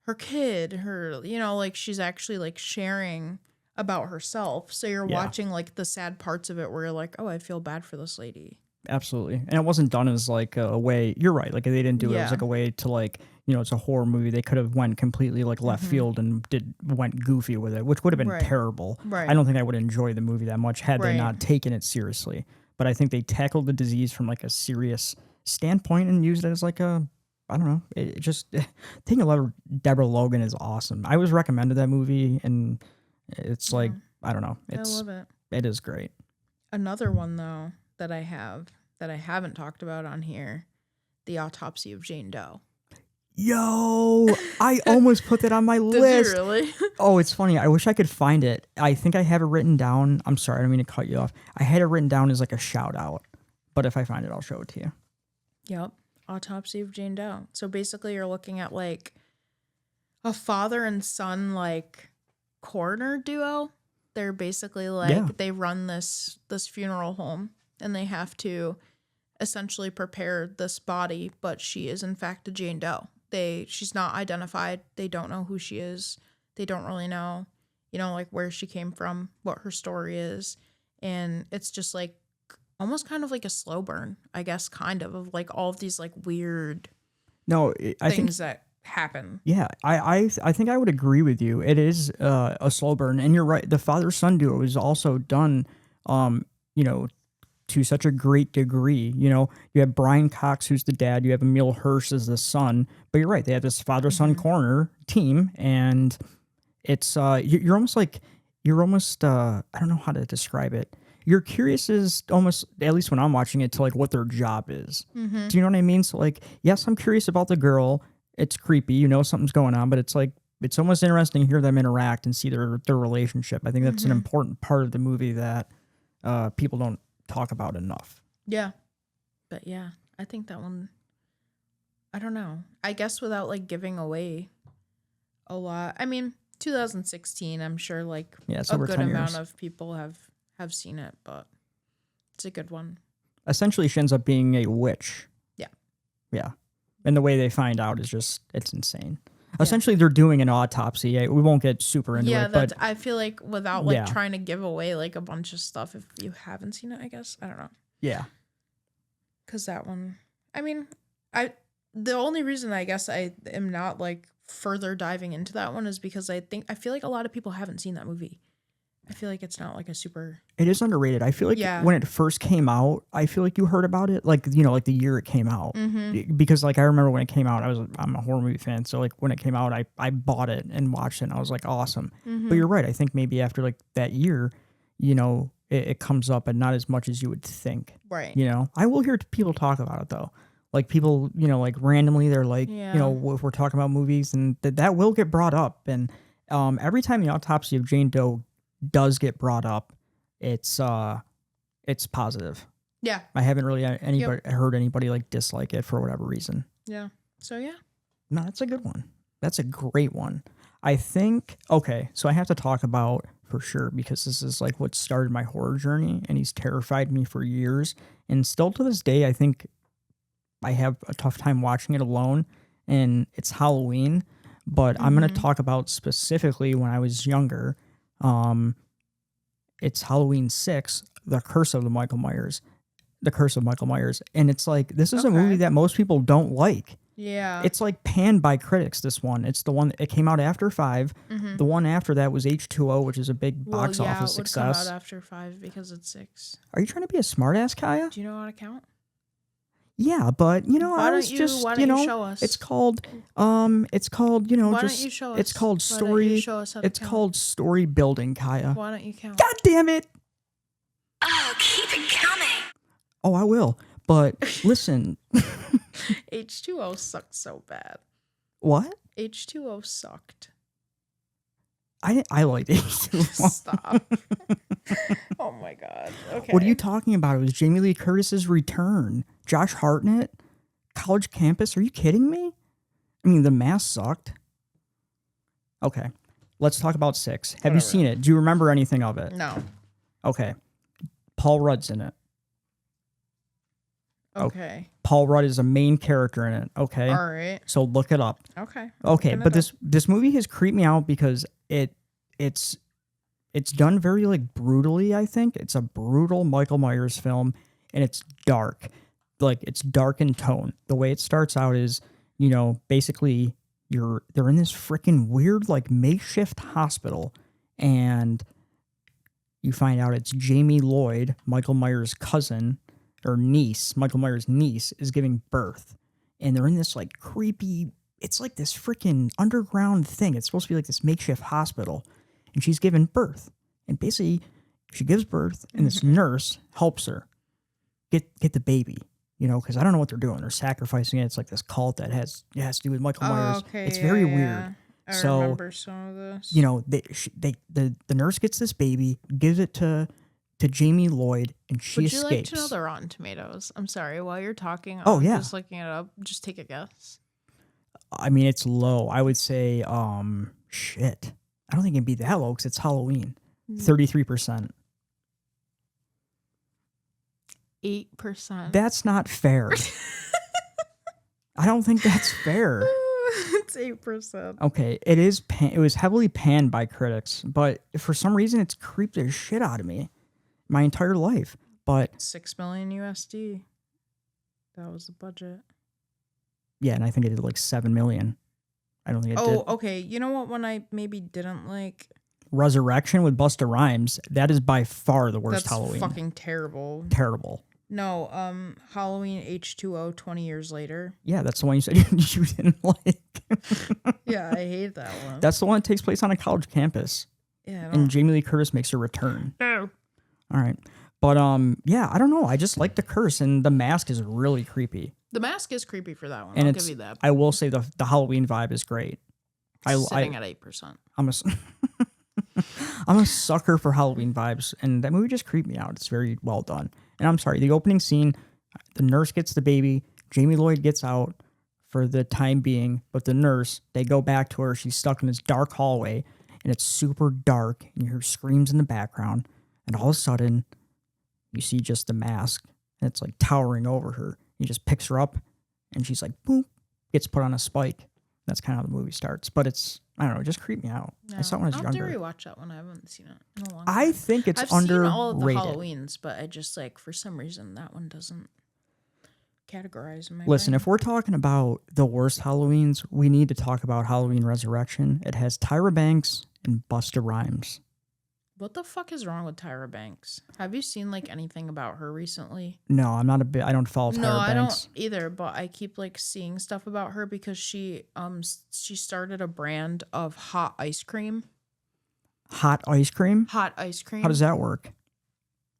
her kid, her, you know, like she's actually like sharing about herself. So you're Yeah. watching like the sad parts of it where you're like, oh, I feel bad for this lady. Absolutely. And it wasn't done as like a way, you're right, like they didn't do it as Yeah. like a way to like, you know, it's a horror movie. They could have went completely like left field and went goofy with it, which would have been Right. terrible. Right. I don't think I would enjoy the movie that much had they Right. not taken it seriously. But I think they tackled the disease from like a serious standpoint and used it as like a, I don't know, it just taking a lot of Deborah Logan is awesome. I was recommended that movie and it's like, I don't know, I love it. it is great. Another one though that I haven't talked about on here, The Autopsy of Jane Doe. Yo, I almost put that on my Did list. you really? Oh, it's funny. I wish I could find it. I think I have it written down. I'm sorry, I don't mean to cut you off. I had it written down as like a shout out. But if I find it, I'll show it to you. Yep. Autopsy of Jane Doe. So basically you're looking at like a father and son like coroner duo. They're basically like Yeah. they run this funeral home and they have to essentially prepare this body, but she is in fact a Jane Doe. She's not identified. They don't know who she is. They don't really know, you know, like where she came from, what her story is. And it's just like almost kind of like a slow burn, I guess, kind of like all of these like weird No, I think things that happen. yeah, I think I would agree with you. It is a slow burn, and you're right. The father son duo is also done, you know, to such a great degree. You know, you have Brian Cox, who's the dad. You have Emil Hirsch as the son. But you're right. They have this father son corner team, and it's you're almost like I don't know how to describe it. You're curious as almost, at least when I'm watching it, to like what their job is. Mm-hmm. Do you know what I mean? So like, yes, I'm curious about the girl. It's creepy, you know, something's going on, but it's like it's almost interesting to hear them interact and see their relationship. I think that's an important part of the movie that people don't talk about enough. Yeah. But yeah, I think that one, I don't know. I guess without like giving away a lot. I mean, 2016, I'm sure like Yeah, it's a over good 10 amount years. of people have seen it, but it's a good one. Essentially, she ends up being a witch. Yeah. Yeah. And the way they find out is just, it's insane. Essentially, they're doing an autopsy. We won't get super into it, but I feel like without like Yeah. trying to give away like a bunch of stuff if you haven't seen it, I guess. I don't know. yeah. Because that one, I mean, the only reason I guess I am not like further diving into that one is because I feel like a lot of people haven't seen that movie. I feel like it's not like a super. It is underrated. I feel like Yeah. when it first came out, I feel like you heard about it, like, you know, like the year it came out. Mm-hmm. Because like I remember when it came out, I'm a horror movie fan, so like when it came out, I bought it and watched it, and I was like, awesome. Mm-hmm. But you're right. I think maybe after like that year, you know, it comes up, and not as much as you would think. Right. You know, I will hear people talk about it though. Like people, you know, like randomly, they're like, Yeah. you know, if we're talking about movies, and that will get brought up. And every time the autopsy of Jane Doe does get brought up, it's positive. Yeah. I haven't really heard anybody like dislike it for whatever reason. Yeah. So yeah. No, that's a good one. That's a great one. I think, okay, so I have to talk about for sure, because this is like what started my horror journey, and he's terrified me for years. And still to this day, I think I have a tough time watching it alone, and it's Halloween. But I'm going to talk about specifically when I was younger. It's Halloween 6, The Curse of Michael Myers. The Curse of Michael Myers. And it's like, this is a movie that most people don't like. Yeah. It's like panned by critics, this one. It's the one, it came out after 5. The one after that was H2O, which is a big box office it would success. come out after 5 because it's 6. Are you trying to be a smartass, Kaya? Do you know how to count? Yeah, but you know, Why I don't was you- just, why you don't know, you show us? it's called, you know, Why just, don't you show us? it's called Why don't you story, show us how to it's count? called story building, Kaya. Why don't you count? God damn it! Oh, keep it coming. Oh, I will. But listen, H2O sucked so bad. what? H2O sucked. I liked H2O. Stop. Oh my god. Okay. What are you talking about? It was Jamie Lee Curtis's return. Josh Hartnett, College Campus. Are you kidding me? I mean, The Mask sucked. Okay. let's talk about 6. Have you Whatever. seen it? Do you remember anything of it? No. Okay. Paul Rudd's in it. Okay. Paul Rudd is a main character in it. Okay. All right. So look it up. Okay. Okay, Looking but it this movie has creeped me out because it's done very like brutally, I think. It's a brutal Michael Myers film and it's dark. Like it's dark in tone. The way it starts out is, you know, basically they're in this freaking weird like makeshift hospital and you find out it's Jamie Lloyd, Michael Myers' cousin or niece, Michael Myers' niece is giving birth. And they're in this like creepy, it's like this freaking underground thing. It's supposed to be like this makeshift hospital. And she's giving birth. And basically, she gives birth, and this nurse helps her get the baby. You know, because I don't know what they're doing. They're sacrificing it. It's like this cult that has to do with Michael Myers. okay. It's very weird. I So, remember some of this. You know, the nurse gets this baby, gives it to Jamie Lloyd, and she Would you like escapes. to know the Rotten Tomatoes? I'm sorry. While you're talking, Oh, I'm yeah. just looking it up. Just take a guess. I mean, it's low. I would say, shit. I don't think it'd be that low because it's Halloween. 33%. 8%. That's not fair. I don't think that's fair. It's 8%. Okay, it is. It was heavily panned by critics, but for some reason, it's creeped the shit out of me my entire life. But 6 million USD. That was the budget. yeah, and I think it did like 7 million. I don't think it did. Okay. You know what one I maybe didn't like? Resurrection with Busta Rhymes. That is by far the worst That's Halloween. fucking terrible. Terrible. No, Halloween H2O 20 years later. Yeah, that's the one you said you didn't like. Yeah, I hate that one. That's the one that takes place on a college campus, Yeah, I and don't Jamie Lee Curtis makes her return. know. All right, but yeah, I don't know. I just like the curse, and the mask is really creepy. The mask is creepy for that one. And I'll it's, give you that. I will say the Halloween vibe is great. Sitting at 8%. I'm a I'm a sucker for Halloween vibes, and that movie just creeped me out. It's very well done. And I'm sorry, the opening scene, the nurse gets the baby, Jamie Lloyd gets out for the time being, but the nurse, they go back to her. She's stuck in this dark hallway, and it's super dark, and you hear screams in the background, and all of a sudden, you see just the mask, and it's like towering over her. He just picks her up, and she's like, boom, gets put on a spike. That's kind of how the movie starts, but it's, I don't know, it just creeped me out. I saw it when I was I'll have to younger. rewatch that one. I haven't seen it in a long I time. think it's I've underrated. seen all of the Halloweens, but I just like for some reason that one doesn't categorize in my Listen, brain. if we're talking about the worst Halloweens, we need to talk about Halloween Resurrection. It has Tyra Banks and Busta Rhymes. What the fuck is wrong with Tyra Banks? Have you seen like anything about her recently? No, I'm not a bit. I don't follow Tyra No, I Banks. don't either, but I keep like seeing stuff about her because she started a brand of hot ice cream. Hot ice cream. Hot ice cream. How does that work?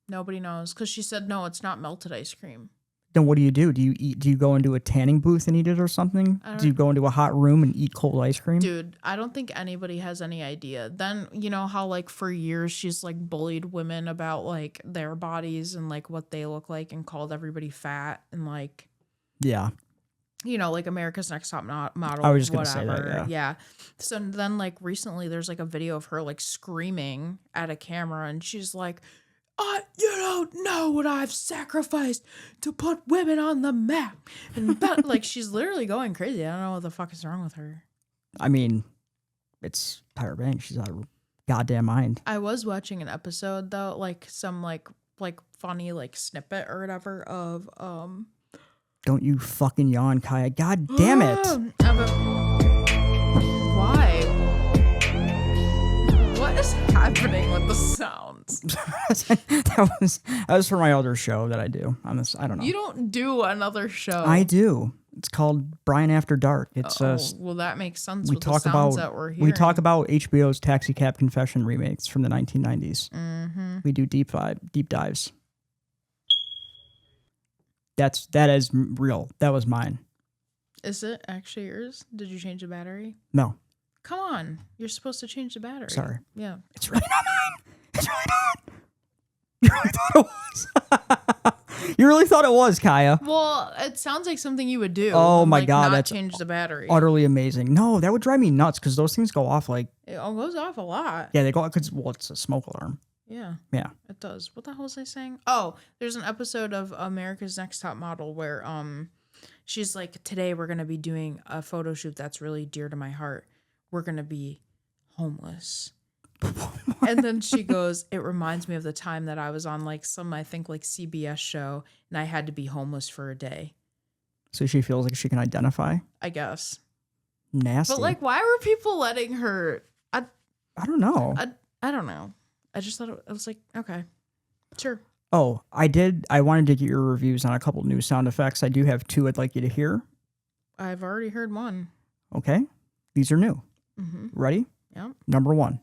Nobody knows because she said no, it's not melted ice cream. Then what do you do? Do you eat? Do you go into a tanning booth and eat it or something? I don't- Do you go into a hot room and eat cold ice cream? Dude, I don't think anybody has any idea. Then, you know how like for years she's like bullied women about like their bodies and like what they look like and called everybody fat and like, Yeah. you know, like America's Next Top Model. I was just gonna say that, whatever. yeah. So then like recently there's like a video of her like screaming at a camera and she's like, you don't know what I've sacrificed to put women on the map. And like she's literally going crazy. I don't know what the fuck is wrong with her. I mean, it's Tyra Banks. She's out of her goddamn mind. I was watching an episode though, like some like funny like snippet or whatever of Don't you fucking yawn, Kaya. God damn it. Why? What is happening with the sounds? that was for my other show that I do on this. I don't know. You don't do another show. I do. It's called Brian After Dark. It's well, that makes sense we with talk the sounds about that we're hearing. we talk about HBO's Taxi Cab Confession remakes from the 1990s. Mm-hmm. We do deep dives. That is real. That was mine. Is it actually yours? Did you change the battery? No, Come on, you're supposed to change the battery. sorry. Yeah. It's really not mine. It's really not. You really thought it was. You really thought it was, Kaya? Well, it sounds like something you would do. Oh my like, God, not that's change the battery. Utterly amazing. No, that would drive me nuts because those things go off like, It goes off a lot. yeah, they go off because, well, it's a smoke alarm. Yeah, Yeah. it does. What the hell was I saying? Oh, there's an episode of America's Next Top Model where she's like, today we're gonna be doing a photo shoot that's really dear to my heart. We're gonna be homeless. And then she goes, it reminds me of the time that I was on like some, I think like CBS show and I had to be homeless for a day. So she feels like she can identify. I guess. Nasty. But like, why were people letting her? I don't know. I don't know. I just thought I was like, okay, sure. Oh, I wanted to get your reviews on a couple new sound effects. I do have 2 I'd like you to hear. I've already heard one. Okay. These are new. Mm-hmm. Ready? Yeah, Number 1.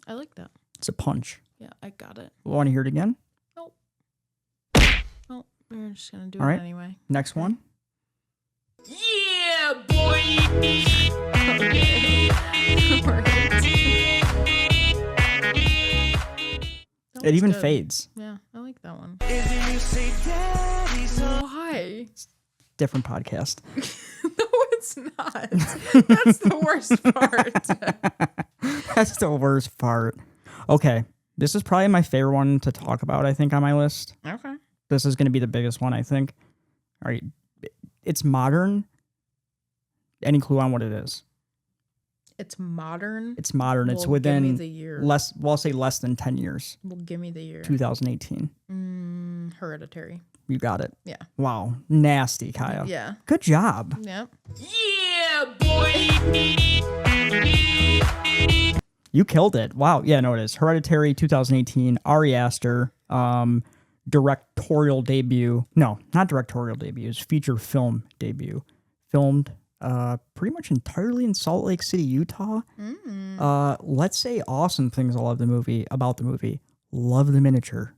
I like that. It's a punch. Yeah, I got it. Want to hear it again? Nope. Oh, we're just gonna do All it right. anyway. Next one. Yeah, boy. It even fades. Yeah, I like that one. You say daddy, so Why? Different podcast. No, it's not. That's the worst part. That's the worst part. Okay. This is probably my favorite one to talk about, I think, on my list. Okay. This is going to be the biggest one, I think. All right. It's modern. Any clue on what it is? It's modern. It's modern. It's Well, give me within the year. I'll say less than 10 years. Well, give me the year. 2018. Hereditary. You got it. Yeah. Wow. Nasty, Kaya. Yeah. Good job. Yep. You killed it. Wow. Yeah, no, it is. Hereditary 2018. Ari Aster. Directorial debut. No, not directorial debut. It's feature film debut. Filmed pretty much entirely in Salt Lake City, Utah. Let's say awesome things about the movie. Love the miniature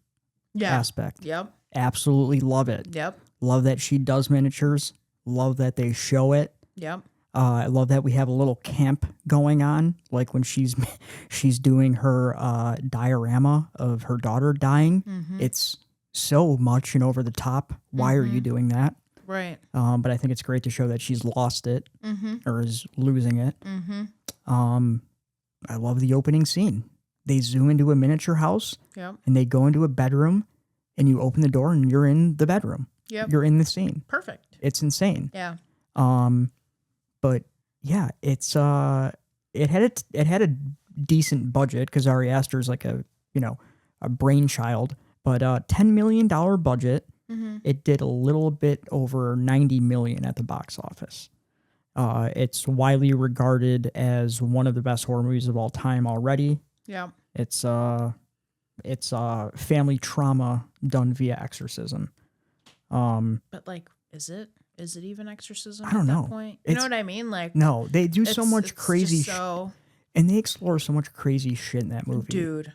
Yeah. aspect. Yep. Absolutely love it. Yep. Love that she does miniatures. Love that they show it. Yep. I love that we have a little camp going on, like when she's doing her diorama of her daughter dying. It's so much and over the top. Why are you doing that? Right. But I think it's great to show that she's lost it or is losing it. I love the opening scene. They zoom into a miniature house Yep. and they go into a bedroom and you open the door and you're in the bedroom. Yep. You're in the scene. Perfect. It's insane. Yeah. But yeah, it's it had a decent budget because Ari Aster is like a brainchild, but $10 million budget. It did a little bit over 90 million at the box office. It's widely regarded as one of the best horror movies of all time already. Yeah. It's family trauma done via exorcism. But like, is it even exorcism I don't at that know. point? You know It's- what I mean? Like, No, they do so much it's crazy just shit, so and they explore so much crazy shit in that movie. dude.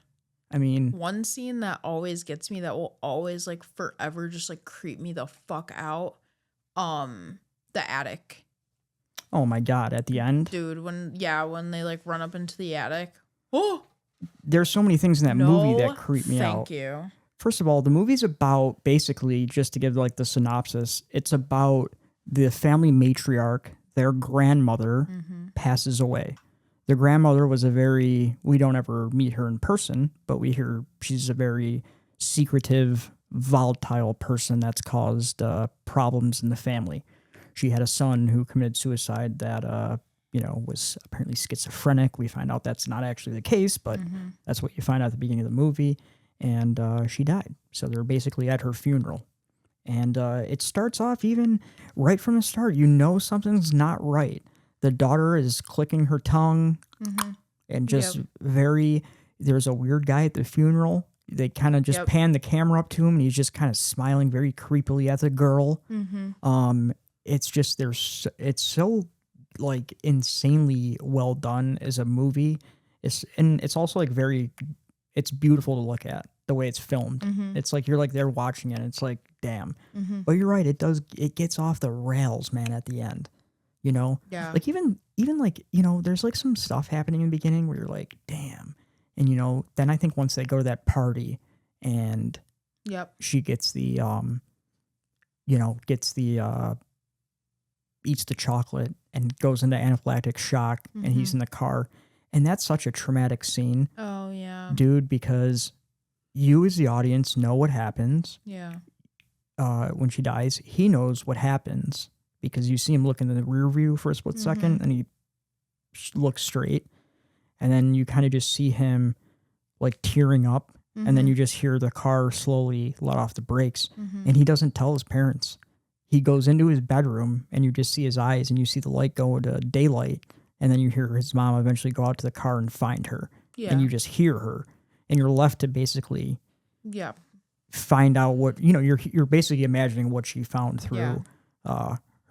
I mean, One scene that always gets me, that will always like forever just like creep me the fuck out. The attic. oh my God, at the end, Dude, when they like run up into the attic. Oh, there's so many things in that movie that creep me thank out. you. First of all, the movie's about, basically, just to give like the synopsis, it's about the family matriarch, their grandmother passes away. The grandmother was we don't ever meet her in person, but we hear she's a very secretive, volatile person that's caused problems in the family. She had a son who committed suicide that, was apparently schizophrenic. We find out that's not actually the case, but that's what you find out at the beginning of the movie. And she died. So they're basically at her funeral. And it starts off even right from the start. You know something's not right. The daughter is clicking her tongue and just there's a weird guy at the funeral. They kind of just pan the camera up to him and he's just kind of smiling very creepily at the girl. It's just, it's so like insanely well done as a movie. It's also like it's beautiful to look at the way it's filmed. It's like you're like there watching it and it's like, damn. But you're right, it gets off the rails, man, at the end. Yeah. Like even like, there's like some stuff happening in the beginning where you're like, damn. And then I think once they go to that party and Yep. she gets the you know, eats the chocolate and goes into anaphylactic shock, and he's in the car. And that's such a traumatic scene, Oh yeah. dude, because you as the audience know what happens Yeah. when she dies. He knows what happens because you see him look in the rear view for a split second, and he looks straight, and then you kind of just see him like tearing up, and then you just hear the car slowly let off the brakes, and he doesn't tell his parents. He goes into his bedroom, and you just see his eyes, and you see the light go into daylight, and then you hear his mom eventually go out to the car and find her, Yeah. and you just hear her, and you're left to basically Yeah. find out what, you know, you're basically imagining what she found through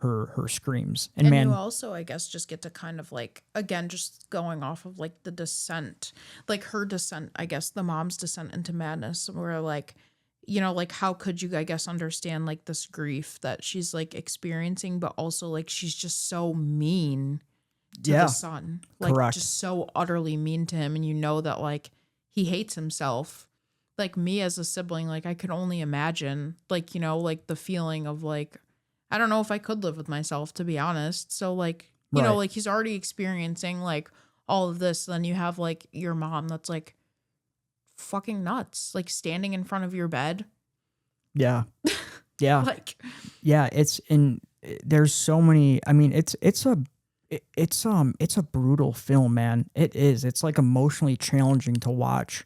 her screams. And, And man, you also, I guess, just get to kind of like, again, just going off of like the descent, like her descent, I guess, the mom's descent into madness, where like, you know, like how could you, I guess, understand like this grief that she's like experiencing, but also like she's just so mean to Yeah. the son, like Correct. just so utterly mean to him. And you know that like he hates himself. Like me as a sibling, like I could only imagine, like, you know, like the feeling of like, I don't know if I could live with myself, to be honest. So like, you know, Right. like he's already experiencing like all of this. Then you have like your mom that's like fucking nuts, like standing in front of your bed. yeah, yeah, Like, yeah. It's in. There's so many. I mean, it's a brutal film, man. It is. It's like emotionally challenging to watch.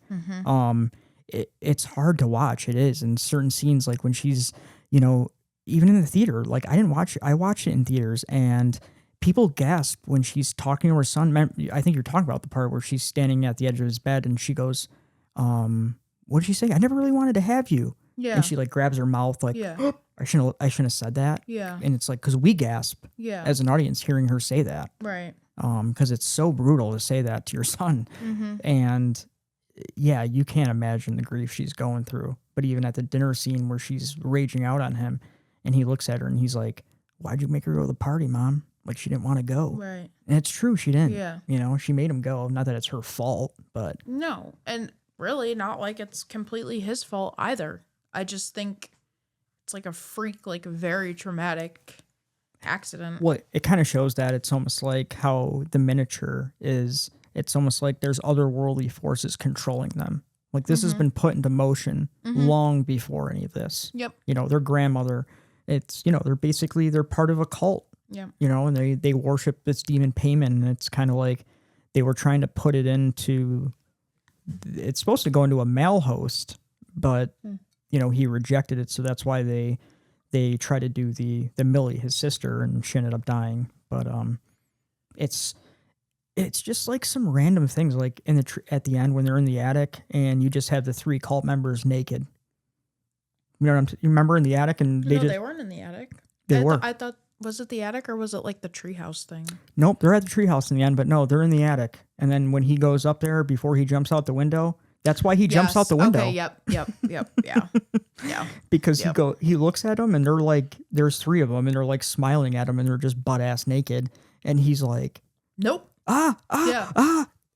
It's hard to watch. It is. In certain scenes, like when she's, you know, even in the theater, like I watched it in theaters, and people gasp when she's talking to her son. I think you're talking about the part where she's standing at the edge of his bed and she goes, what did she say? I never really wanted to have you. yeah. And she like grabs her mouth like, Yeah. I shouldn't have said that. Yeah. And it's like, cause we gasp Yeah. as an audience hearing her say that. Right. Cause it's so brutal to say that to your son. And yeah, you can't imagine the grief she's going through. But even at the dinner scene where she's raging out on him and he looks at her and he's like, why'd you make her go to the party, Mom? Like she didn't want to go. Right. And it's true. She didn't, Yeah. you know, she made him go. Not that it's her fault, but No. And really not like it's completely his fault either. I just think it's like a freak, like very traumatic accident. well, it kind of shows that it's almost like how the miniature is. It's almost like there's otherworldly forces controlling them. Like this has been put into motion long before any of this. Yep. You know, their grandmother, it's, you know, they're part of a cult, Yeah. you know, and they worship this demon Payman. And it's kind of like they were trying to put it into, it's supposed to go into a male host, but, you know, he rejected it. So that's why they try to do the Millie, his sister, and she ended up dying. But it's just like some random things, like in the at the end when they're in the attic and you just have the three cult members naked. You know what you remember in the attic and No, they weren't in the attic. They were. I thought, was it the attic or was it like the treehouse thing? Nope, they're at the treehouse in the end, but no, they're in the attic. And then when he goes up there before he jumps out the window, that's why he jumps out the window. Okay, yep. Yeah. Yeah. Because Yep. he looks at them and they're like, there's three of them and they're like smiling at him and they're just butt ass naked. And he's like, Nope. ah.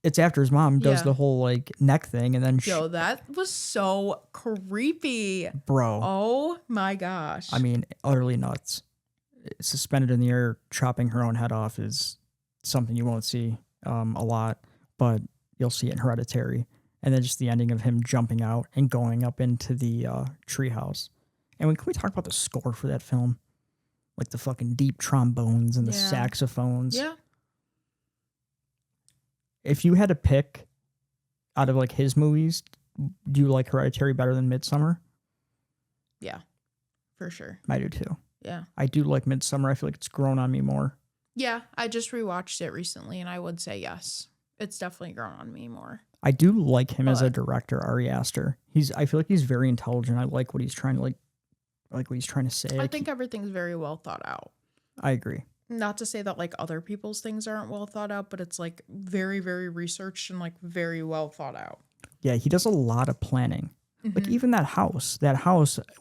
It's after his mom does Yeah. the whole like neck thing and then Yo, that was so creepy. bro. Oh my gosh. I mean, utterly nuts. Suspended in the air, chopping her own head off is something you won't see a lot, but you'll see it in Hereditary. And then just the ending of him jumping out and going up into the treehouse. And can we talk about the score for that film? Like the fucking deep trombones and the Yeah. saxophones. Yeah. If you had to pick out of like his movies, do you like Hereditary better than Midsummer? Yeah. For sure. I do too. Yeah. I do like Midsummer. I feel like it's grown on me more. Yeah. I just rewatched it recently and I would say yes. It's definitely grown on me more. I do like him as a But- director, Ari Aster. I feel like he's very intelligent. I like what he's trying to like what he's trying to say. I think everything's very well thought out. I agree. Not to say that like other people's things aren't well thought out, but it's like very, very researched and like very well thought out. Yeah, he does a lot of planning. Like Mm-hmm. even that house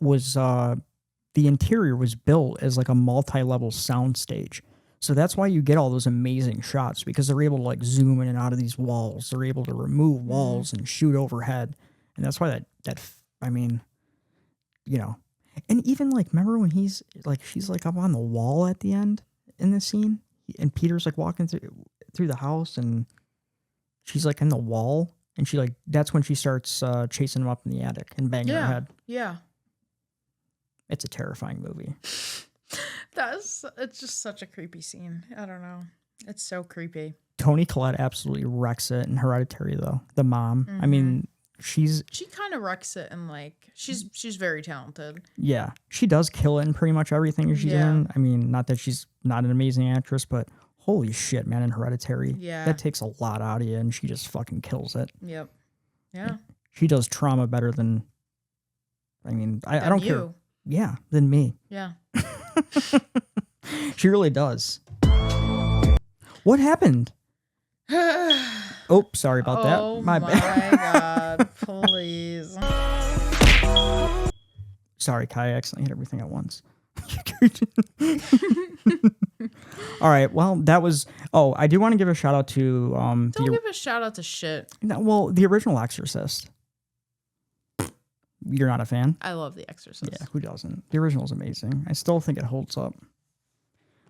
was the interior was built as like a multi-level sound stage. So that's why you get all those amazing shots because they're able to like zoom in and out of these walls. They're able to remove walls and shoot overhead. And that's why I mean, and even like, remember when he's like, she's like up on the wall at the end in the scene, and Peter's like walking through the house, and she's like in the wall, and she like, that's when she starts chasing him up in the attic and banging her head. Yeah. It's a terrifying movie. It's just such a creepy scene. I don't know. It's so creepy. Toni Collette absolutely wrecks it in Hereditary, though. The mom. I mean, she kind of wrecks it, and like she's very talented. Yeah, she does kill it in pretty much everything she's in. I mean, not that she's not an amazing actress, but holy shit, man, in Hereditary, that takes a lot out of you, and she just fucking kills it. Yep. Yeah. She does trauma better than. I mean, I don't care. Yeah, than me. Yeah. She really does. What happened? Oh, sorry about that. My bad. God, please. Sorry, Kai, I accidentally hit everything at once. All right, well, that was... Oh, I do want to give a shout out to... Don't give a shout out to shit. No, well, the original Exorcist. You're not a fan? I love The Exorcist. Yeah, who doesn't? The original is amazing. I still think it holds up.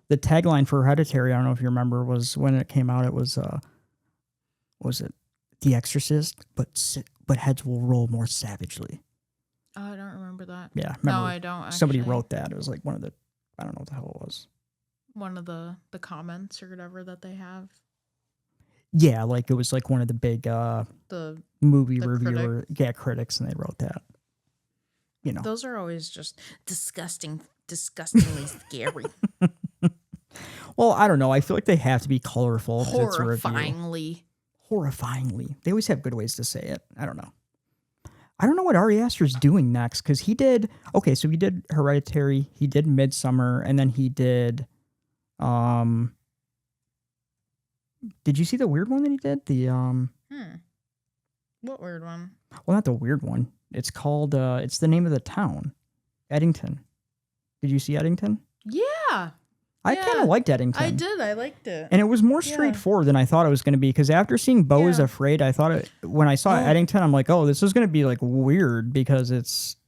The tagline for Hereditary, I don't know if you remember, was when it came out, it was it The Exorcist, but heads will roll more savagely. Oh, I don't remember that. Yeah. No, I don't, actually. Somebody wrote that. It was like one of the... I don't know what the hell it was. One of the comments or whatever that they have. Yeah, like it was like one of the big The movie reviewer critics, and they wrote that. Those are always just disgustingly scary. Well, I don't know. I feel like they have to be colorful. Horrifyingly. Horrifyingly. They always have good ways to say it. I don't know. I don't know what Ari Aster's doing next, because he did... Okay, so he did Hereditary, he did Midsummer, and then he did... Did you see the weird one that he did? What weird one? Well, not the weird one. It's called... it's the name of the town. Eddington. Did you see Eddington? Yeah. I kind of liked Eddington. I did. I liked it. And it was more straightforward than I thought it was going to be, because after seeing Beau is Afraid, I thought when I saw Eddington, I'm like, oh, this is going to be like weird, because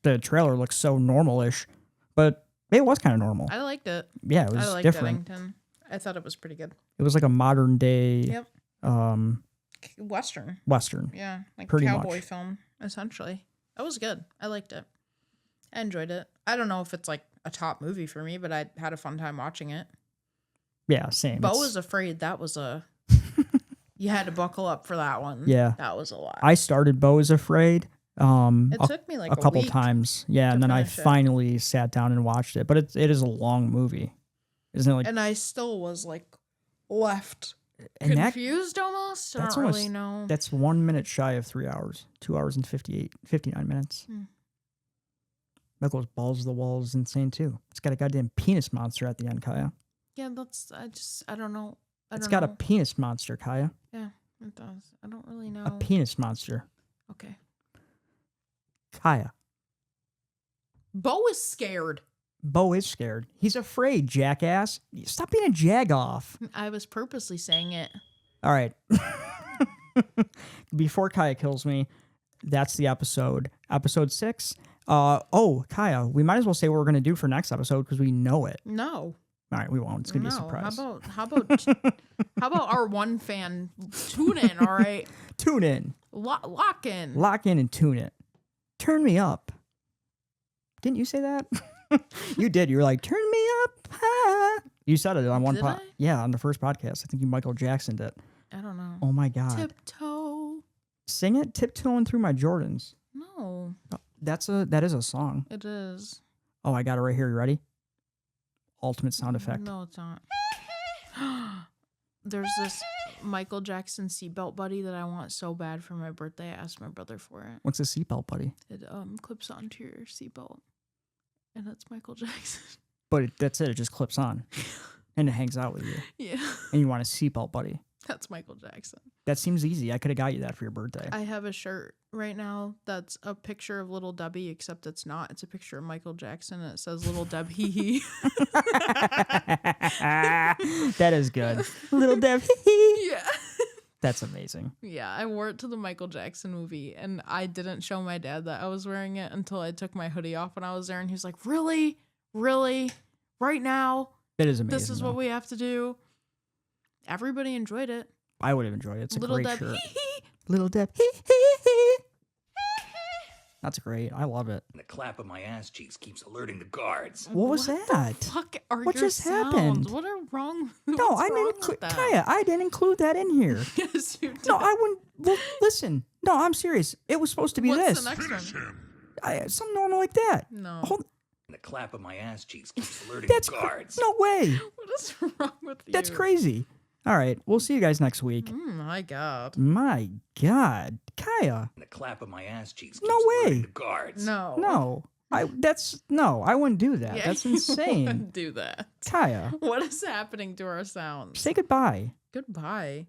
the trailer looks so normal-ish, but it was kind of normal. I liked it. Yeah, it was I liked different. Eddington. I thought it was pretty good. It was like a modern day Western. Yeah, like pretty cowboy much. film, essentially. It was good. I liked it. I enjoyed it. I don't know if it's like a top movie for me, but I had a fun time watching it. Yeah, same. Beau is Afraid. That was you had to buckle up for that one. Yeah. That was a lot. I started Beau is Afraid. It took me like a couple week times. Yeah, and then I finally sat down and watched it. But it is a long movie. Isn't it like... And I still was like left and confused almost. I don't really know. That's 1 minute shy of 3 hours. 2 hours and 59 minutes. That goes balls to the wall is insane too. It's got a goddamn penis monster at the end, Kaya. Yeah, I don't know. It's got a penis monster, Kaya. Yeah, it does. I don't really know. A penis monster. Okay. Kaya. Beau is scared. Beau is scared. He's afraid, jackass. Stop being a jag-off. I was purposely saying it. All right. Before Kaya kills me, that's the episode. Episode 6. Kaya, we might as well say what we're going to do for next episode, because we know it. No. All right, we won't. It's going to be a surprise. How about our one fan tune in, all right? Tune in. Lock in. Lock in and tune it. Turn me up. Didn't you say that? You did. You were like, turn me up. Ah. You said it on one Did I? Yeah, on the first podcast. I think you Michael Jacksoned it. I don't know. Oh my God. Tiptoe. Sing it, Tiptoeing Through My Jordans. No. That is a song. It is. Oh, I got it right here. You ready? Ultimate sound effect. No, it's not. There's this Michael Jackson seatbelt buddy that I want so bad for my birthday. I asked my brother for it. What's a seatbelt, buddy? It clips onto your seatbelt, and it's Michael Jackson. But that's it. It just clips on, and it hangs out with you. Yeah. And you want a seatbelt, buddy. That's Michael Jackson. That seems easy. I could have got you that for your birthday. I have a shirt right now that's a picture of Little Debbie, except it's not. It's a picture of Michael Jackson, and it says Little Deb hee hee. That is good. Little Deb hee hee. Yeah. That's amazing. Yeah, I wore it to the Michael Jackson movie, and I didn't show my dad that I was wearing it until I took my hoodie off when I was there, and he was like, "Really? Really? Right now? It is amazing. This is what we have to do?" Everybody enjoyed it. I would have enjoyed it. It's a Little great Deb, shirt. hee hee. Little Deb. That's great. I love it. The clap of my ass cheeks keeps alerting the guards. What was that? Fuck are What your just sounds? happened? What are wrong? No, what's I didn't wrong include with that? Kaya. I didn't include that in here. Yes, you did. No, I wouldn't. Well, listen. No, I'm serious. It was supposed to be What's this. the next one? Something normal like that. No. Hold, The clap of my ass cheeks keeps alerting that's the guards. no way. What is wrong with you? That's crazy. All right, we'll see you guys next week. My God. My God, Kaya. The clap of my ass cheeks keeps No alerting way. the guards. No. No, I wouldn't do that. Yeah, That's you insane. wouldn't do that. Kaya, What is happening to our sounds? say goodbye. Goodbye.